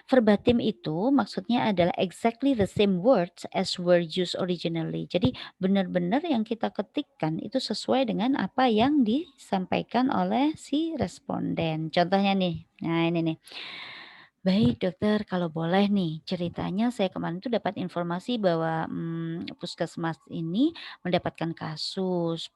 Verbatim itu maksudnya adalah exactly the same words as were used originally. Jadi benar-benar yang kita ketikkan itu sesuai dengan apa yang disampaikan oleh si responden. Contohnya nih, nah ini nih. Baik dokter, kalau boleh nih ceritanya saya kemarin tuh dapat informasi bahwa, puskesmas ini mendapatkan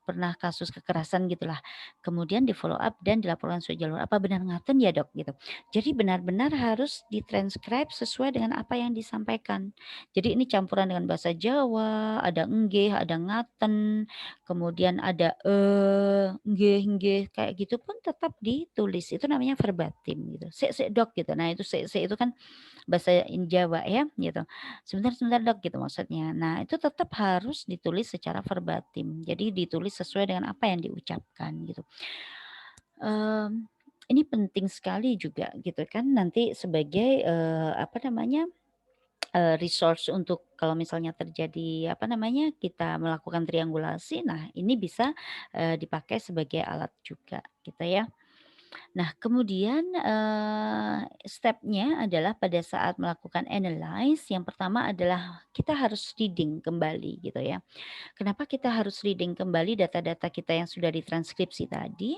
pernah kasus kekerasan gitulah. Kemudian di-follow up dan dilaporkan sesuai jalur. Apa benar ngaten ya Dok? Gitu. Jadi benar-benar harus ditranscribe sesuai dengan apa yang disampaikan. Jadi ini campuran dengan bahasa Jawa, ada enggih, ada ngaten, kemudian ada, nggih nggih, kayak gitu pun tetap ditulis, itu namanya verbatim gitu, "Sik sik Dok," gitu. Nah itu sik sik itu kan bahasa Jawa ya gitu, "Sebentar sebentar Dok," gitu maksudnya. Nah itu tetap harus ditulis secara verbatim, jadi ditulis sesuai dengan apa yang diucapkan gitu. Mmm, ini penting sekali juga gitu kan nanti sebagai, apa namanya, resource untuk kalau misalnya terjadi, apa namanya, kita melakukan triangulasi, nah ini bisa, dipakai sebagai alat juga gitu ya. Nah kemudian, step-nya adalah pada saat melakukan analyze yang pertama adalah kita harus reading kembali gitu ya. Kenapa kita harus reading kembali data-data kita yang sudah ditranskripsi tadi?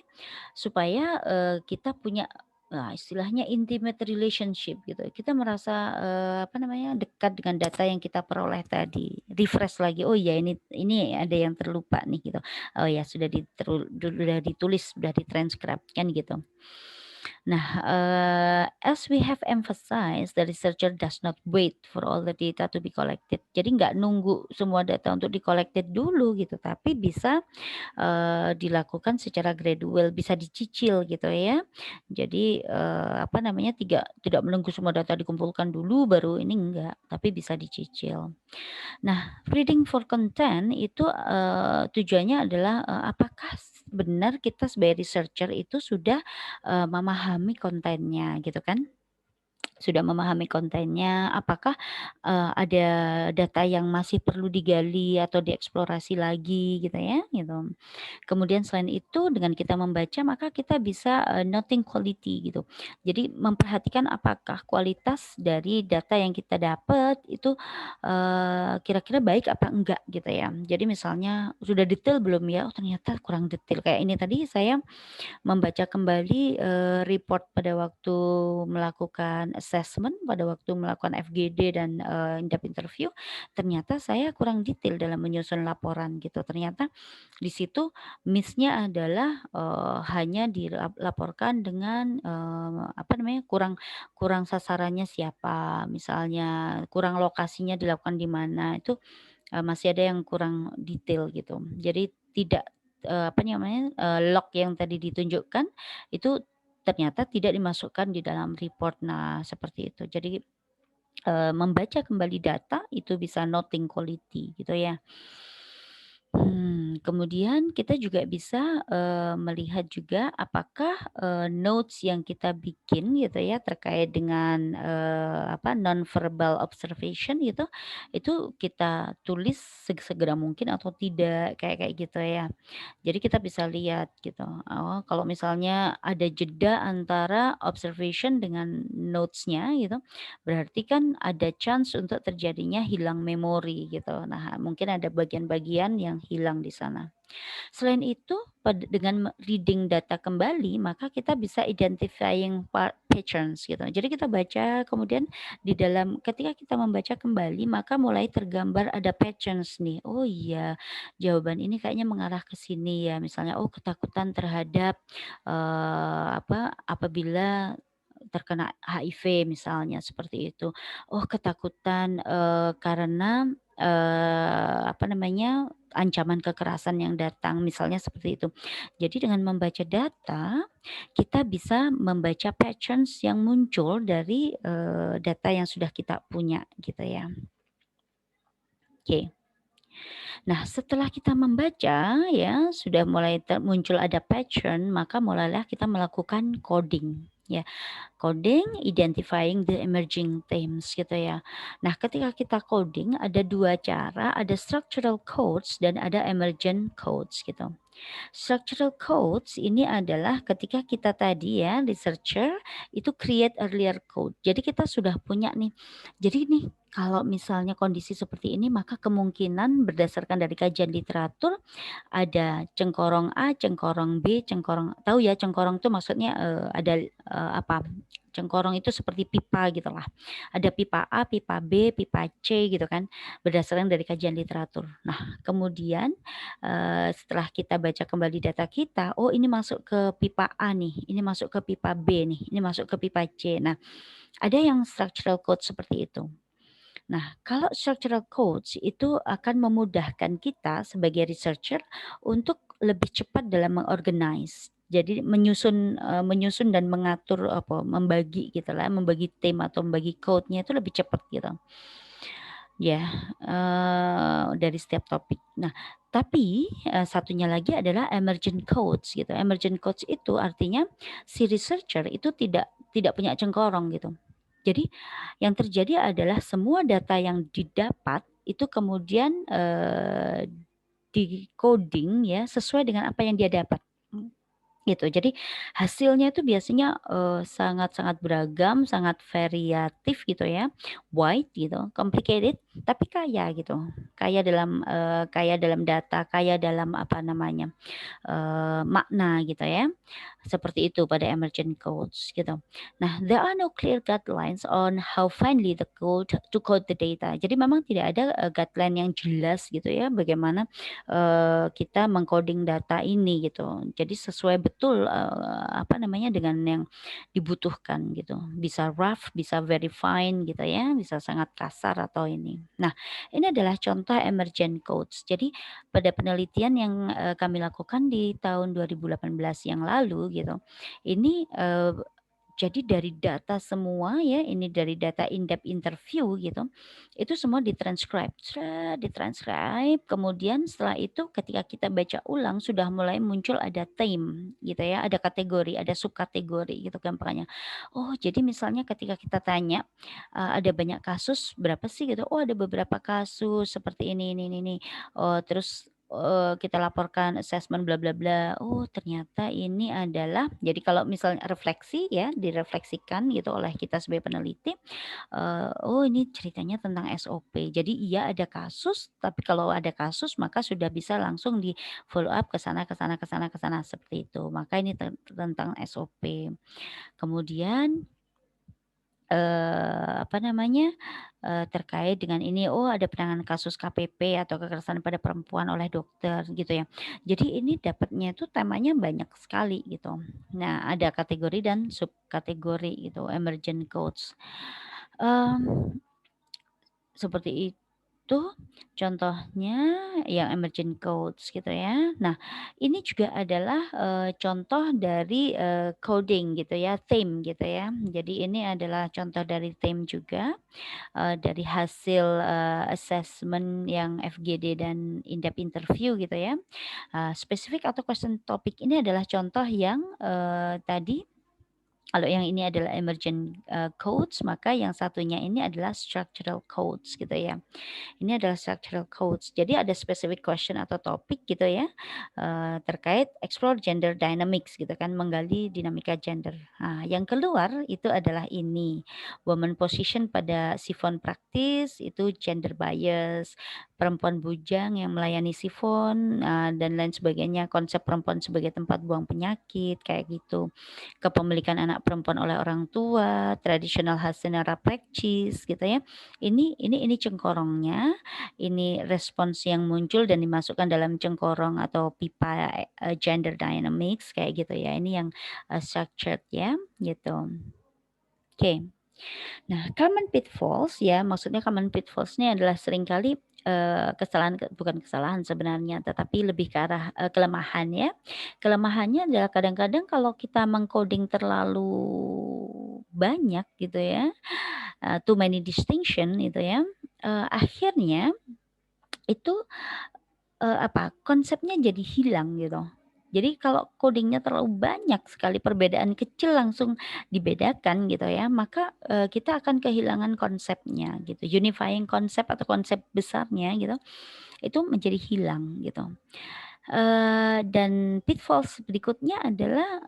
Supaya, kita punya, istilahnya intimate relationship gitu. Kita merasa, apa namanya, dekat dengan data yang kita peroleh tadi. Refresh lagi, "Oh iya ini ada yang terlupa nih," gitu. "Oh ya sudah ditulis, sudah ditranskrip," kan gitu. Nah, as we have emphasized, the researcher does not wait for all the data to be collected. Jadi nggak nunggu semua data untuk di-collected dulu gitu, tapi bisa, dilakukan secara gradual, bisa dicicil gitu ya. Jadi, apa namanya, tidak menunggu semua data dikumpulkan dulu baru ini enggak, tapi bisa dicicil. Nah, reading for content itu, tujuannya adalah, apakah benar kita sebagai researcher itu sudah, memahami kontennya gitu kan. Sudah memahami kontennya, apakah, ada data yang masih perlu digali atau dieksplorasi lagi gitu ya, gitu. Kemudian selain itu dengan kita membaca maka kita bisa, noting quality gitu. Jadi memperhatikan apakah kualitas dari data yang kita dapat itu, kira-kira baik apa enggak gitu ya. Jadi misalnya sudah detail belum ya? Oh ternyata kurang detail. Kayak ini tadi saya membaca kembali, report pada waktu melakukan assessment, pada waktu melakukan FGD dan, in-depth interview, ternyata saya kurang detail dalam menyusun laporan gitu. Ternyata di situ miss-nya adalah, hanya dilaporkan dengan, apa namanya, kurang kurang sasarannya siapa, misalnya kurang lokasinya dilakukan di mana, itu, masih ada yang kurang detail gitu. Jadi tidak, apa namanya, log yang tadi ditunjukkan itu ternyata tidak dimasukkan di dalam report. Nah, seperti itu. Jadi, membaca kembali data itu bisa noting quality gitu ya. Kemudian kita juga bisa, melihat juga apakah, notes yang kita bikin gitu ya terkait dengan, non-verbal observation gitu, itu kita tulis segera mungkin atau tidak, kayak kayak gitu ya. Jadi kita bisa lihat gitu, oh kalau misalnya ada jeda antara observation dengan notes-nya gitu, berarti kan ada chance untuk terjadinya hilang memori gitu. Nah, mungkin ada bagian-bagian yang hilang di sana. Selain itu, dengan reading data kembali, maka kita bisa identifying patterns gitu. Jadi kita baca, kemudian di dalam ketika kita membaca kembali, maka mulai tergambar ada patterns nih. Oh iya, jawaban ini kayaknya mengarah ke sini ya. Misalnya, oh ketakutan terhadap apabila terkena HIV misalnya seperti itu. Oh ketakutan karena ancaman kekerasan yang datang, misalnya seperti itu. Jadi dengan membaca data, kita bisa membaca patterns yang muncul dari, data yang sudah kita punya gitu ya. Oke. Nah setelah kita membaca ya, sudah mulai muncul ada pattern, maka mulailah kita melakukan coding ya. Coding, identifying the emerging themes gitu ya. Nah, ketika kita coding ada 2 cara, ada structural codes dan ada emergent codes gitu. Structural codes ini adalah ketika kita tadi ya, researcher itu create earlier code. Jadi kita sudah punya nih. Jadi nih, kalau misalnya kondisi seperti ini maka kemungkinan berdasarkan dari kajian literatur ada cengkorong A, cengkorong B, tahu ya cengkorong itu maksudnya, ada, cengkorong itu seperti pipa gitulah. Ada pipa A, pipa B, pipa C gitu kan, berdasarkan dari kajian literatur. Nah, kemudian, setelah kita baca kembali data kita, oh ini masuk ke pipa A nih, ini masuk ke pipa B nih, ini masuk ke pipa C. Nah, ada yang structural code seperti itu. Nah, kalau structural codes itu akan memudahkan kita sebagai researcher untuk lebih cepat dalam mengorganize. Jadi menyusun dan mengatur membagi gitulah, membagi theme atau membagi code-nya itu lebih cepat gitu. Ya, dari setiap topik. Nah, tapi, satunya lagi adalah emergent codes gitu. Emergent codes itu artinya si researcher itu tidak punya cengkorong gitu. Jadi yang terjadi adalah semua data yang didapat itu kemudian, di-coding ya sesuai dengan apa yang dia dapat. Gitu. Jadi hasilnya itu biasanya, sangat-sangat beragam, sangat variatif gitu ya, wide gitu, complicated, tapi kaya gitu. Kaya dalam data, kaya dalam makna gitu ya. Seperti itu pada emergent codes gitu. Nah, there are no clear guidelines on how finally to code the data. Jadi memang tidak ada, guideline yang jelas gitu ya bagaimana, kita mengcoding data ini gitu. Jadi sesuai betul, dengan yang dibutuhkan gitu. Bisa rough, bisa very fine gitu ya, bisa sangat kasar atau ini. Nah, ini adalah contoh emergent codes. Jadi pada penelitian yang, kami lakukan di tahun 2018 yang lalu gitu, ini, jadi dari data semua ya, ini dari data in-depth interview gitu, itu semua ditranscribe, kemudian setelah itu ketika kita baca ulang sudah mulai muncul ada theme gitu ya, ada kategori, ada subkategori gitu gampangannya. Oh jadi misalnya ketika kita tanya, ada banyak kasus berapa sih gitu, oh ada beberapa kasus seperti ini. Oh terus, kita laporkan assessment bla bla bla, oh ternyata ini adalah jadi kalau misalnya refleksi ya, direfleksikan gitu oleh kita sebagai peneliti, oh ini ceritanya tentang SOP. Jadi iya ada kasus, tapi kalau ada kasus maka sudah bisa langsung di-follow up ke sana ke sana, seperti itu. Maka ini tentang SOP. Kemudian, terkait dengan ini, oh ada penanganan kasus KPP atau kekerasan pada perempuan oleh dokter gitu ya. Jadi ini dapatnya itu temanya banyak sekali gitu. Nah ada kategori dan subkategori gitu, emergent codes. Mmm, seperti itu. itu contohnya yang emergent codes gitu ya. Nah, ini juga adalah, contoh dari, coding gitu ya, theme gitu ya. Jadi ini adalah contoh dari theme juga, dari hasil, assessment yang FGD dan in-depth interview gitu ya. Spesifik atau question topik ini adalah contoh yang, tadi kalau yang ini adalah emergent, codes, maka yang satunya ini adalah structural codes gitu ya. Ini adalah structural codes. Jadi ada specific question atau topik gitu ya, terkait explore gender dynamics gitu kan, menggali dinamika gender. Nah, yang keluar itu adalah ini, woman position pada sifon praktis itu gender bias, perempuan bujang yang melayani sifon, dan lain sebagainya, konsep perempuan sebagai tempat buang penyakit, kayak gitu. Kepemilikan anak perempuan oleh orang tua, tradisional Hasena praktis gitu ya. Ini cengkorongnya, ini respons yang muncul dan dimasukkan dalam cengkorong atau pipa, gender dynamics kayak gitu ya. Ini yang, structured ya, gitu. Oke. Nah, common pitfalls ya, maksudnya common pitfalls-nya adalah seringkali, kesalahan bukan kesalahan sebenarnya, tetapi lebih ke arah, kelemahan ya. Kelemahannya adalah kadang-kadang kalau kita meng-coding terlalu banyak gitu ya, too many distinction gitu ya, akhirnya itu, konsepnya jadi hilang gitu. Jadi kalau coding-nya terlalu banyak sekali, perbedaan kecil langsung dibedakan gitu ya, maka, kita akan kehilangan konsepnya gitu, unifying konsep atau konsep besarnya gitu, itu menjadi hilang gitu. Dan pitfalls berikutnya adalah,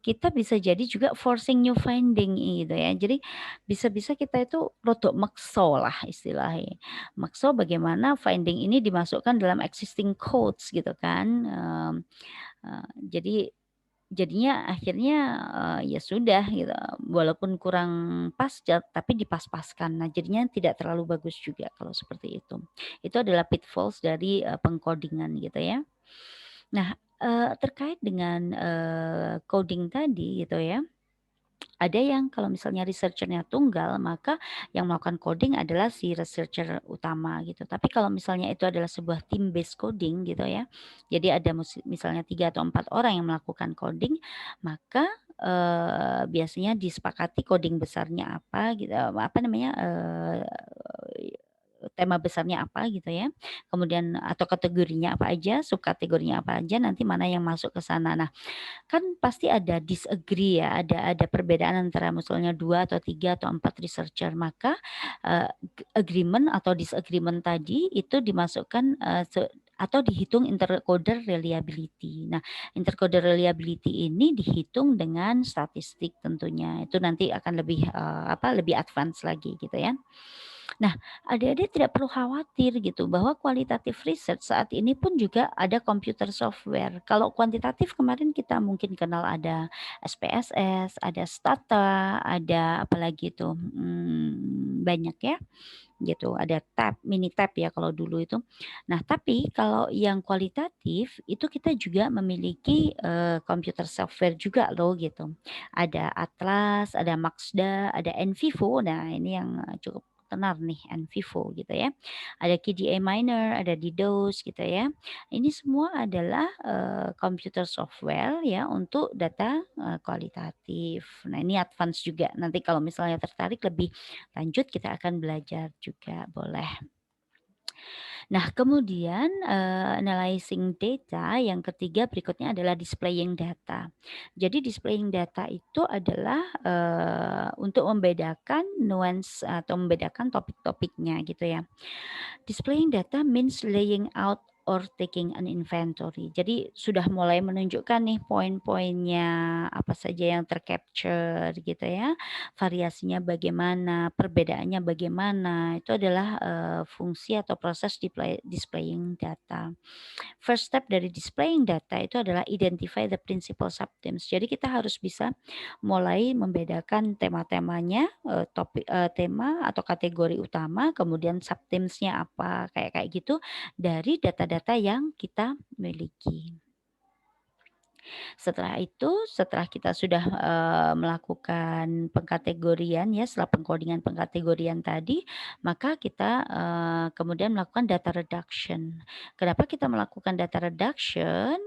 kita bisa jadi juga forcing new finding gitu ya. Jadi bisa-bisa kita itu rodok makso lah istilahnya. Makso bagaimana finding ini dimasukkan dalam existing codes gitu kan, jadi jadinya akhirnya, ya sudah gitu, walaupun kurang pas tapi dipas-paskan. Nah, jadinya tidak terlalu bagus juga kalau seperti itu. Itu adalah pitfalls dari, peng-coding-an gitu ya. Nah, terkait dengan, coding tadi gitu ya, ada yang kalau misalnya researcher-nya tunggal, maka yang melakukan coding adalah si researcher utama gitu. Tapi kalau misalnya itu adalah sebuah team based coding gitu ya, jadi ada misalnya 3 atau 4 orang yang melakukan coding, maka, biasanya disepakati coding besarnya apa gitu, apa namanya, tema besarnya apa gitu ya, kemudian atau kategorinya apa aja, subkategorinya apa aja, nanti mana yang masuk ke sana. Nah, kan pasti ada disagree ya, ada perbedaan antara misalnya 2 atau 3 atau 4 researcher, maka, agreement atau disagreement tadi itu dimasukkan, atau dihitung intercoder reliability. Nah, intercoder reliability ini dihitung dengan statistik tentunya, itu nanti akan lebih, lebih advance lagi gitu ya. Nah, adik-adik tidak perlu khawatir gitu bahwa kualitatif research saat ini pun juga ada computer software. Kalau kuantitatif kemarin kita mungkin kenal ada SPSS, ada Stata, ada apalagi itu, banyak ya gitu, ada tab, mini tab ya kalau dulu itu. Nah, tapi kalau yang kualitatif itu kita juga memiliki, computer software juga loh gitu. Ada Atlas, ada Maxda, ada NVivo, nah ini yang, cukup tenar nih NVivo gitu ya. Ada KDA Miner, ada DDoS gitu ya. Ini semua adalah, computer software ya untuk data, kualitatif. Nah, ini advance juga, nanti kalau misalnya tertarik lebih lanjut kita akan belajar juga, boleh. Nah, kemudian, analyzing data yang ketiga berikutnya adalah displaying data. Jadi displaying data itu adalah, untuk membedakan nuance atau membedakan topik-topiknya gitu ya. Displaying data means laying out or taking an inventory. Jadi sudah mulai menunjukkan nih poin-poinnya apa saja yang tercapture gitu ya, variasinya bagaimana, perbedaannya bagaimana, itu adalah, fungsi atau proses displaying data. First step dari displaying data itu adalah identify the principal subthemes. Jadi kita harus bisa mulai membedakan tema-temanya, tema atau kategori utama, kemudian subthemesnya apa, kayak kayak gitu dari data-data yang kita miliki. Setelah kita sudah, melakukan pengkategorian ya, setelah pengkategorian tadi, maka kita, kemudian melakukan data reduction. Kenapa kita melakukan data reduction?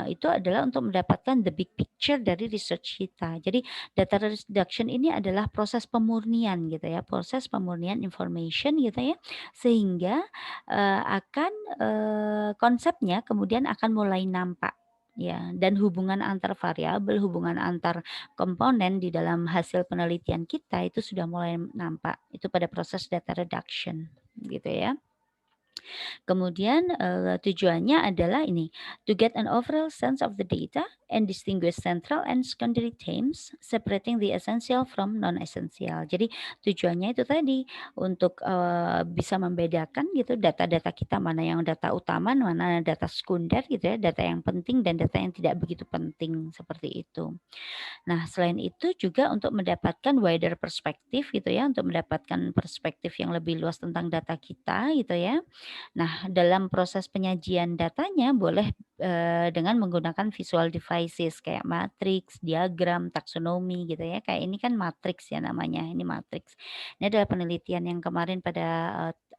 Itu adalah untuk mendapatkan the big picture dari research kita. Jadi data reduction ini adalah proses pemurnian gitu ya, proses pemurnian information gitu ya, sehingga, konsepnya kemudian akan mulai nampak. Ya, dan hubungan antar variabel, hubungan antar komponen di dalam hasil penelitian kita itu sudah mulai nampak. Itu pada proses data reduction, gitu ya. Kemudian, tujuannya adalah ini, to get an overall sense of the data and distinguish central and secondary themes, separating the essential from non-essential. Jadi tujuannya itu tadi, untuk, bisa membedakan gitu data-data kita mana yang data utama, mana data sekunder gitu ya, data yang penting dan data yang tidak begitu penting, seperti itu. Nah, selain itu juga untuk mendapatkan wider perspektif gitu ya, untuk mendapatkan perspektif yang lebih luas tentang data kita gitu ya. Nah, dalam proses penyajian datanya boleh, dengan menggunakan visual devices kayak matriks, diagram, taksonomi gitu ya. Kayak ini kan matriks ya namanya, ini matriks. Ini adalah penelitian yang kemarin pada,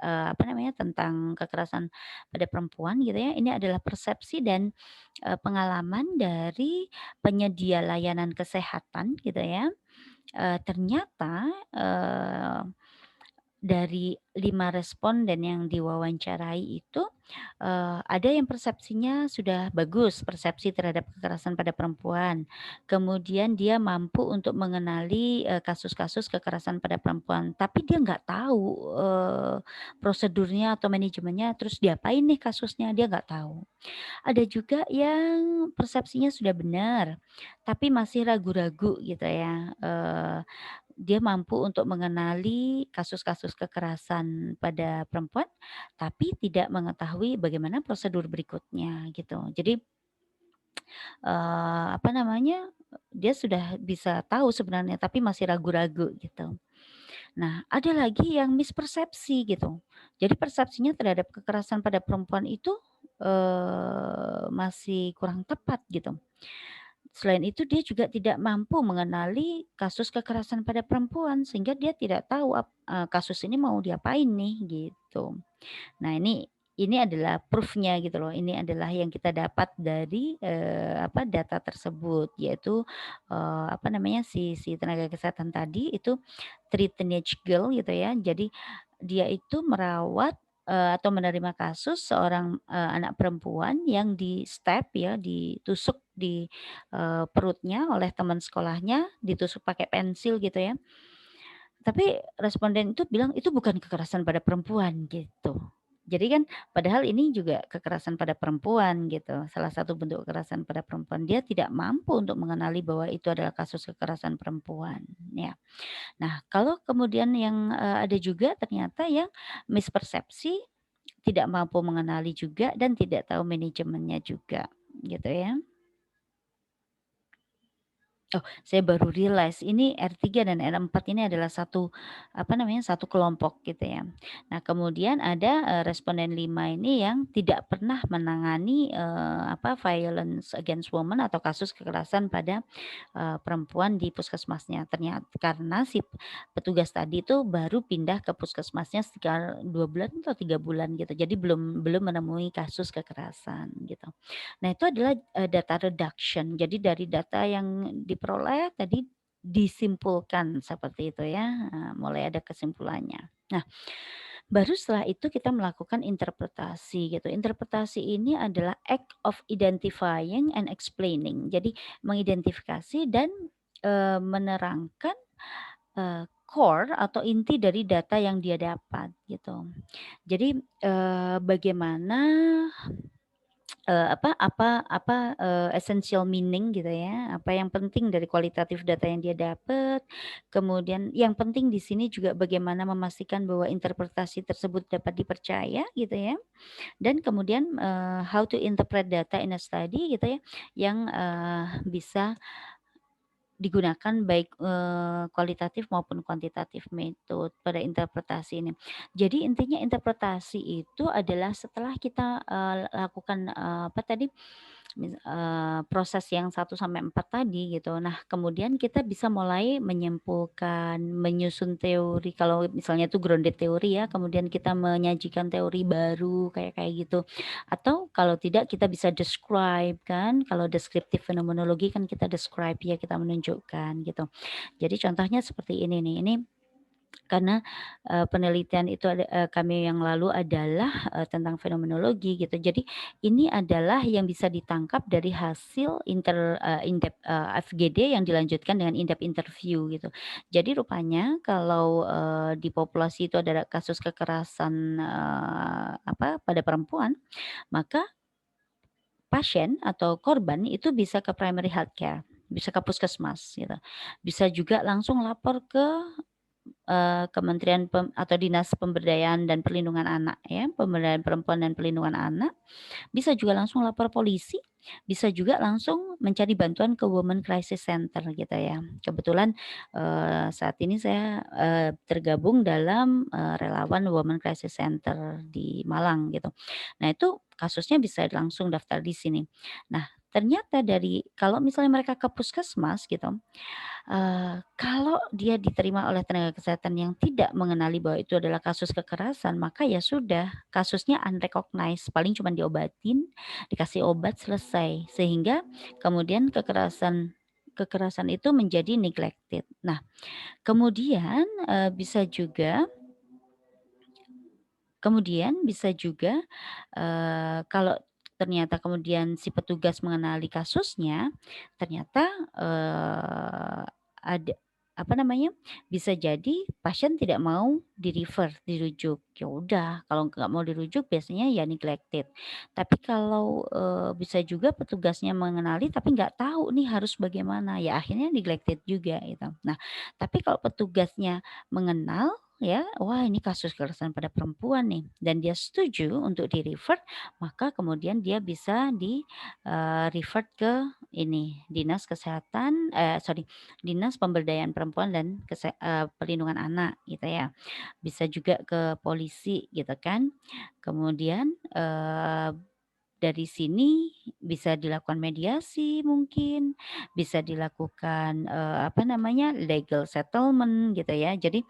apa namanya, tentang kekerasan pada perempuan gitu ya. Ini adalah persepsi dan, pengalaman dari penyedia layanan kesehatan gitu ya. Ternyata, dari 5 responden yang diwawancarai itu, ada yang persepsinya sudah bagus, persepsi terhadap kekerasan pada perempuan. Kemudian dia mampu untuk mengenali, kasus-kasus kekerasan pada perempuan, tapi dia nggak tahu, prosedurnya atau manajemennya, terus diapain nih kasusnya, dia nggak tahu. Ada juga yang persepsinya sudah benar, tapi masih ragu-ragu gitu ya, dia mampu untuk mengenali kasus-kasus kekerasan pada perempuan, tapi tidak mengetahui bagaimana prosedur berikutnya gitu. Jadi, apa namanya, dia sudah bisa tahu sebenarnya tapi masih ragu-ragu gitu. Nah, ada lagi yang mispersepsi gitu. Jadi persepsinya terhadap kekerasan pada perempuan itu, masih kurang tepat gitu. Selain itu dia juga tidak mampu mengenali kasus kekerasan pada perempuan sehingga dia tidak tahu kasus ini mau diapain nih gitu. Nah ini adalah proof-nya gitu loh, ini adalah yang kita dapat dari, data tersebut yaitu, apa namanya, si tenaga kesehatan tadi itu 3 teenage girl gitu ya. Jadi dia itu merawat, atau menerima kasus seorang, anak perempuan yang di-stab ya, ditusuk di, perutnya oleh teman sekolahnya, ditusuk pakai pensil gitu ya. Tapi responden itu bilang itu bukan kekerasan pada perempuan gitu. Jadi kan padahal ini juga kekerasan pada perempuan gitu, salah satu bentuk kekerasan pada perempuan. Dia tidak mampu untuk mengenali bahwa itu adalah kasus kekerasan perempuan, ya. Nah, kalau kemudian yang, ada juga ternyata yang mispersepsi, tidak mampu mengenali juga dan tidak tahu manajemennya juga, gitu ya. Oh, saya baru realize ini R3 dan R4 ini adalah satu, apa namanya, satu kelompok gitu ya. Nah kemudian ada, responden 5 ini yang tidak pernah menangani, violence against women atau kasus kekerasan pada, perempuan di puskesmasnya. Ternyata karena si petugas tadi itu baru pindah ke puskesmasnya sekitar 2 bulan atau 3 bulan gitu. Jadi belum belum menemui kasus kekerasan gitu. Nah itu adalah, data reduction. Jadi dari data yang diperoleh tadi disimpulkan seperti itu ya, mulai ada kesimpulannya. Nah, baru setelah itu kita melakukan interpretasi gitu. Interpretasi ini adalah act of identifying and explaining. Jadi mengidentifikasi dan, menerangkan, core atau inti dari data yang dia dapat gitu. Jadi, bagaimana essential meaning gitu ya, apa yang penting dari kualitatif data yang dia dapat, kemudian yang penting di sini juga bagaimana memastikan bahwa interpretasi tersebut dapat dipercaya gitu ya, dan kemudian, how to interpret data in a study gitu ya, yang, bisa digunakan baik, kualitatif maupun kuantitatif metode pada interpretasi ini. Jadi intinya interpretasi itu adalah setelah kita, lakukan, apa tadi, proses yang 1 sampai 4 tadi gitu. Nah, kemudian kita bisa mulai menyimpulkan, menyusun teori kalau misalnya itu grounded teori ya, kemudian kita menyajikan teori baru kayak kayak gitu. Atau kalau tidak kita bisa describe kan, kalau deskriptif fenomenologi kan kita describe ya, kita menunjukkan gitu. Jadi contohnya seperti ini nih, ini karena, penelitian itu kami yang lalu adalah, tentang fenomenologi gitu. Jadi ini adalah yang bisa ditangkap dari hasil in-depth, FGD yang dilanjutkan dengan in-depth interview gitu. Jadi rupanya kalau, di populasi itu ada kasus kekerasan, pada perempuan, maka pasien atau korban itu bisa ke primary healthcare, bisa ke puskesmas gitu. Bisa juga langsung lapor ke Kementerian atau Dinas Pemberdayaan dan Perlindungan Anak ya, Pemberdayaan Perempuan dan Perlindungan Anak, bisa juga langsung lapor polisi, bisa juga langsung mencari bantuan ke Women Crisis Center gitu ya. Kebetulan, saat ini saya, tergabung dalam, relawan Women Crisis Center di Malang gitu. Nah itu kasusnya bisa langsung daftar di sini. Nah ternyata dari kalau misalnya mereka ke puskesmas gitu, kalau dia diterima oleh tenaga kesehatan yang tidak mengenali bahwa itu adalah kasus kekerasan, maka ya sudah, kasusnya unrecognized, paling cuma diobatin, dikasih obat, selesai. Sehingga kemudian kekerasan kekerasan itu menjadi neglected. Nah, kemudian, bisa juga, kalau ternyata kemudian si petugas mengenali kasusnya, ternyata, ada apa namanya, bisa jadi pasien tidak mau di-refer, dirujuk. Ya udah, kalau nggak mau dirujuk biasanya ya neglected. Tapi kalau, bisa juga petugasnya mengenali tapi nggak tahu nih harus bagaimana, ya akhirnya neglected juga gitu. Nah, tapi kalau petugasnya mengenal ya, wah ini kasus kekerasan pada perempuan nih dan dia setuju untuk di-refer, maka kemudian dia bisa refer ke ini, Dinas Pemberdayaan Perempuan dan Perlindungan Anak gitu ya. Bisa juga ke polisi gitu kan. Kemudian, dari sini bisa dilakukan mediasi mungkin, bisa dilakukan, legal settlement gitu ya. Jadi,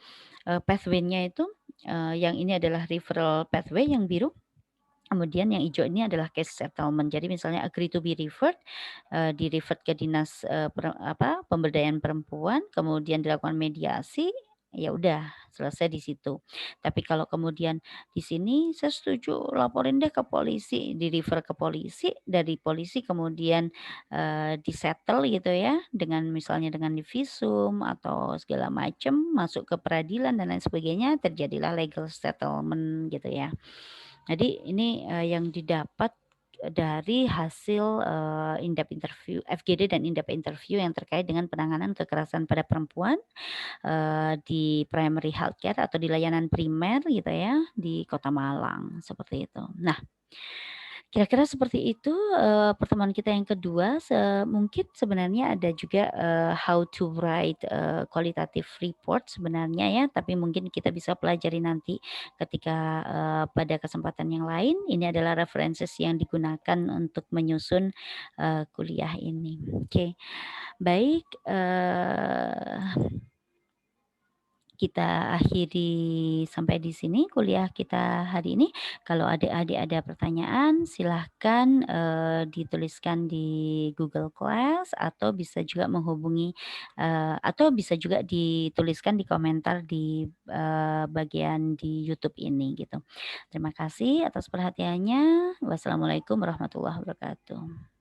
pathway-nya itu, yang ini adalah referral pathway yang biru, kemudian yang hijau ini adalah case settlement. Jadi misalnya agree to be referred, di-refer ke dinas, pemberdayaan perempuan, kemudian dilakukan mediasi, ya udah selesai di situ. Tapi kalau kemudian di sini saya setuju laporin deh ke polisi, di-refer ke polisi, dari polisi kemudian, di-settle gitu ya, dengan misalnya dengan divisum atau segala macam, masuk ke peradilan dan lain sebagainya, terjadilah legal settlement gitu ya. Jadi ini, yang didapat dari hasil, in-depth interview FGD dan in-depth interview yang terkait dengan penanganan kekerasan pada perempuan, di primary healthcare atau di layanan primer gitu ya, di Kota Malang, seperti itu. Nah, kira-kira seperti itu, pertemuan kita yang kedua. Mungkin sebenarnya ada juga, how to write, qualitative report sebenarnya ya, tapi mungkin kita bisa pelajari nanti ketika, pada kesempatan yang lain. Ini adalah references yang digunakan untuk menyusun, kuliah ini. Oke, baik, kita akhiri sampai di sini kuliah kita hari ini. Kalau adik-adik ada pertanyaan silahkan, dituliskan di Google Class atau bisa juga menghubungi, atau bisa juga dituliskan di komentar di, bagian di YouTube ini gitu. Terima kasih atas perhatiannya. Wassalamualaikum warahmatullahi wabarakatuh.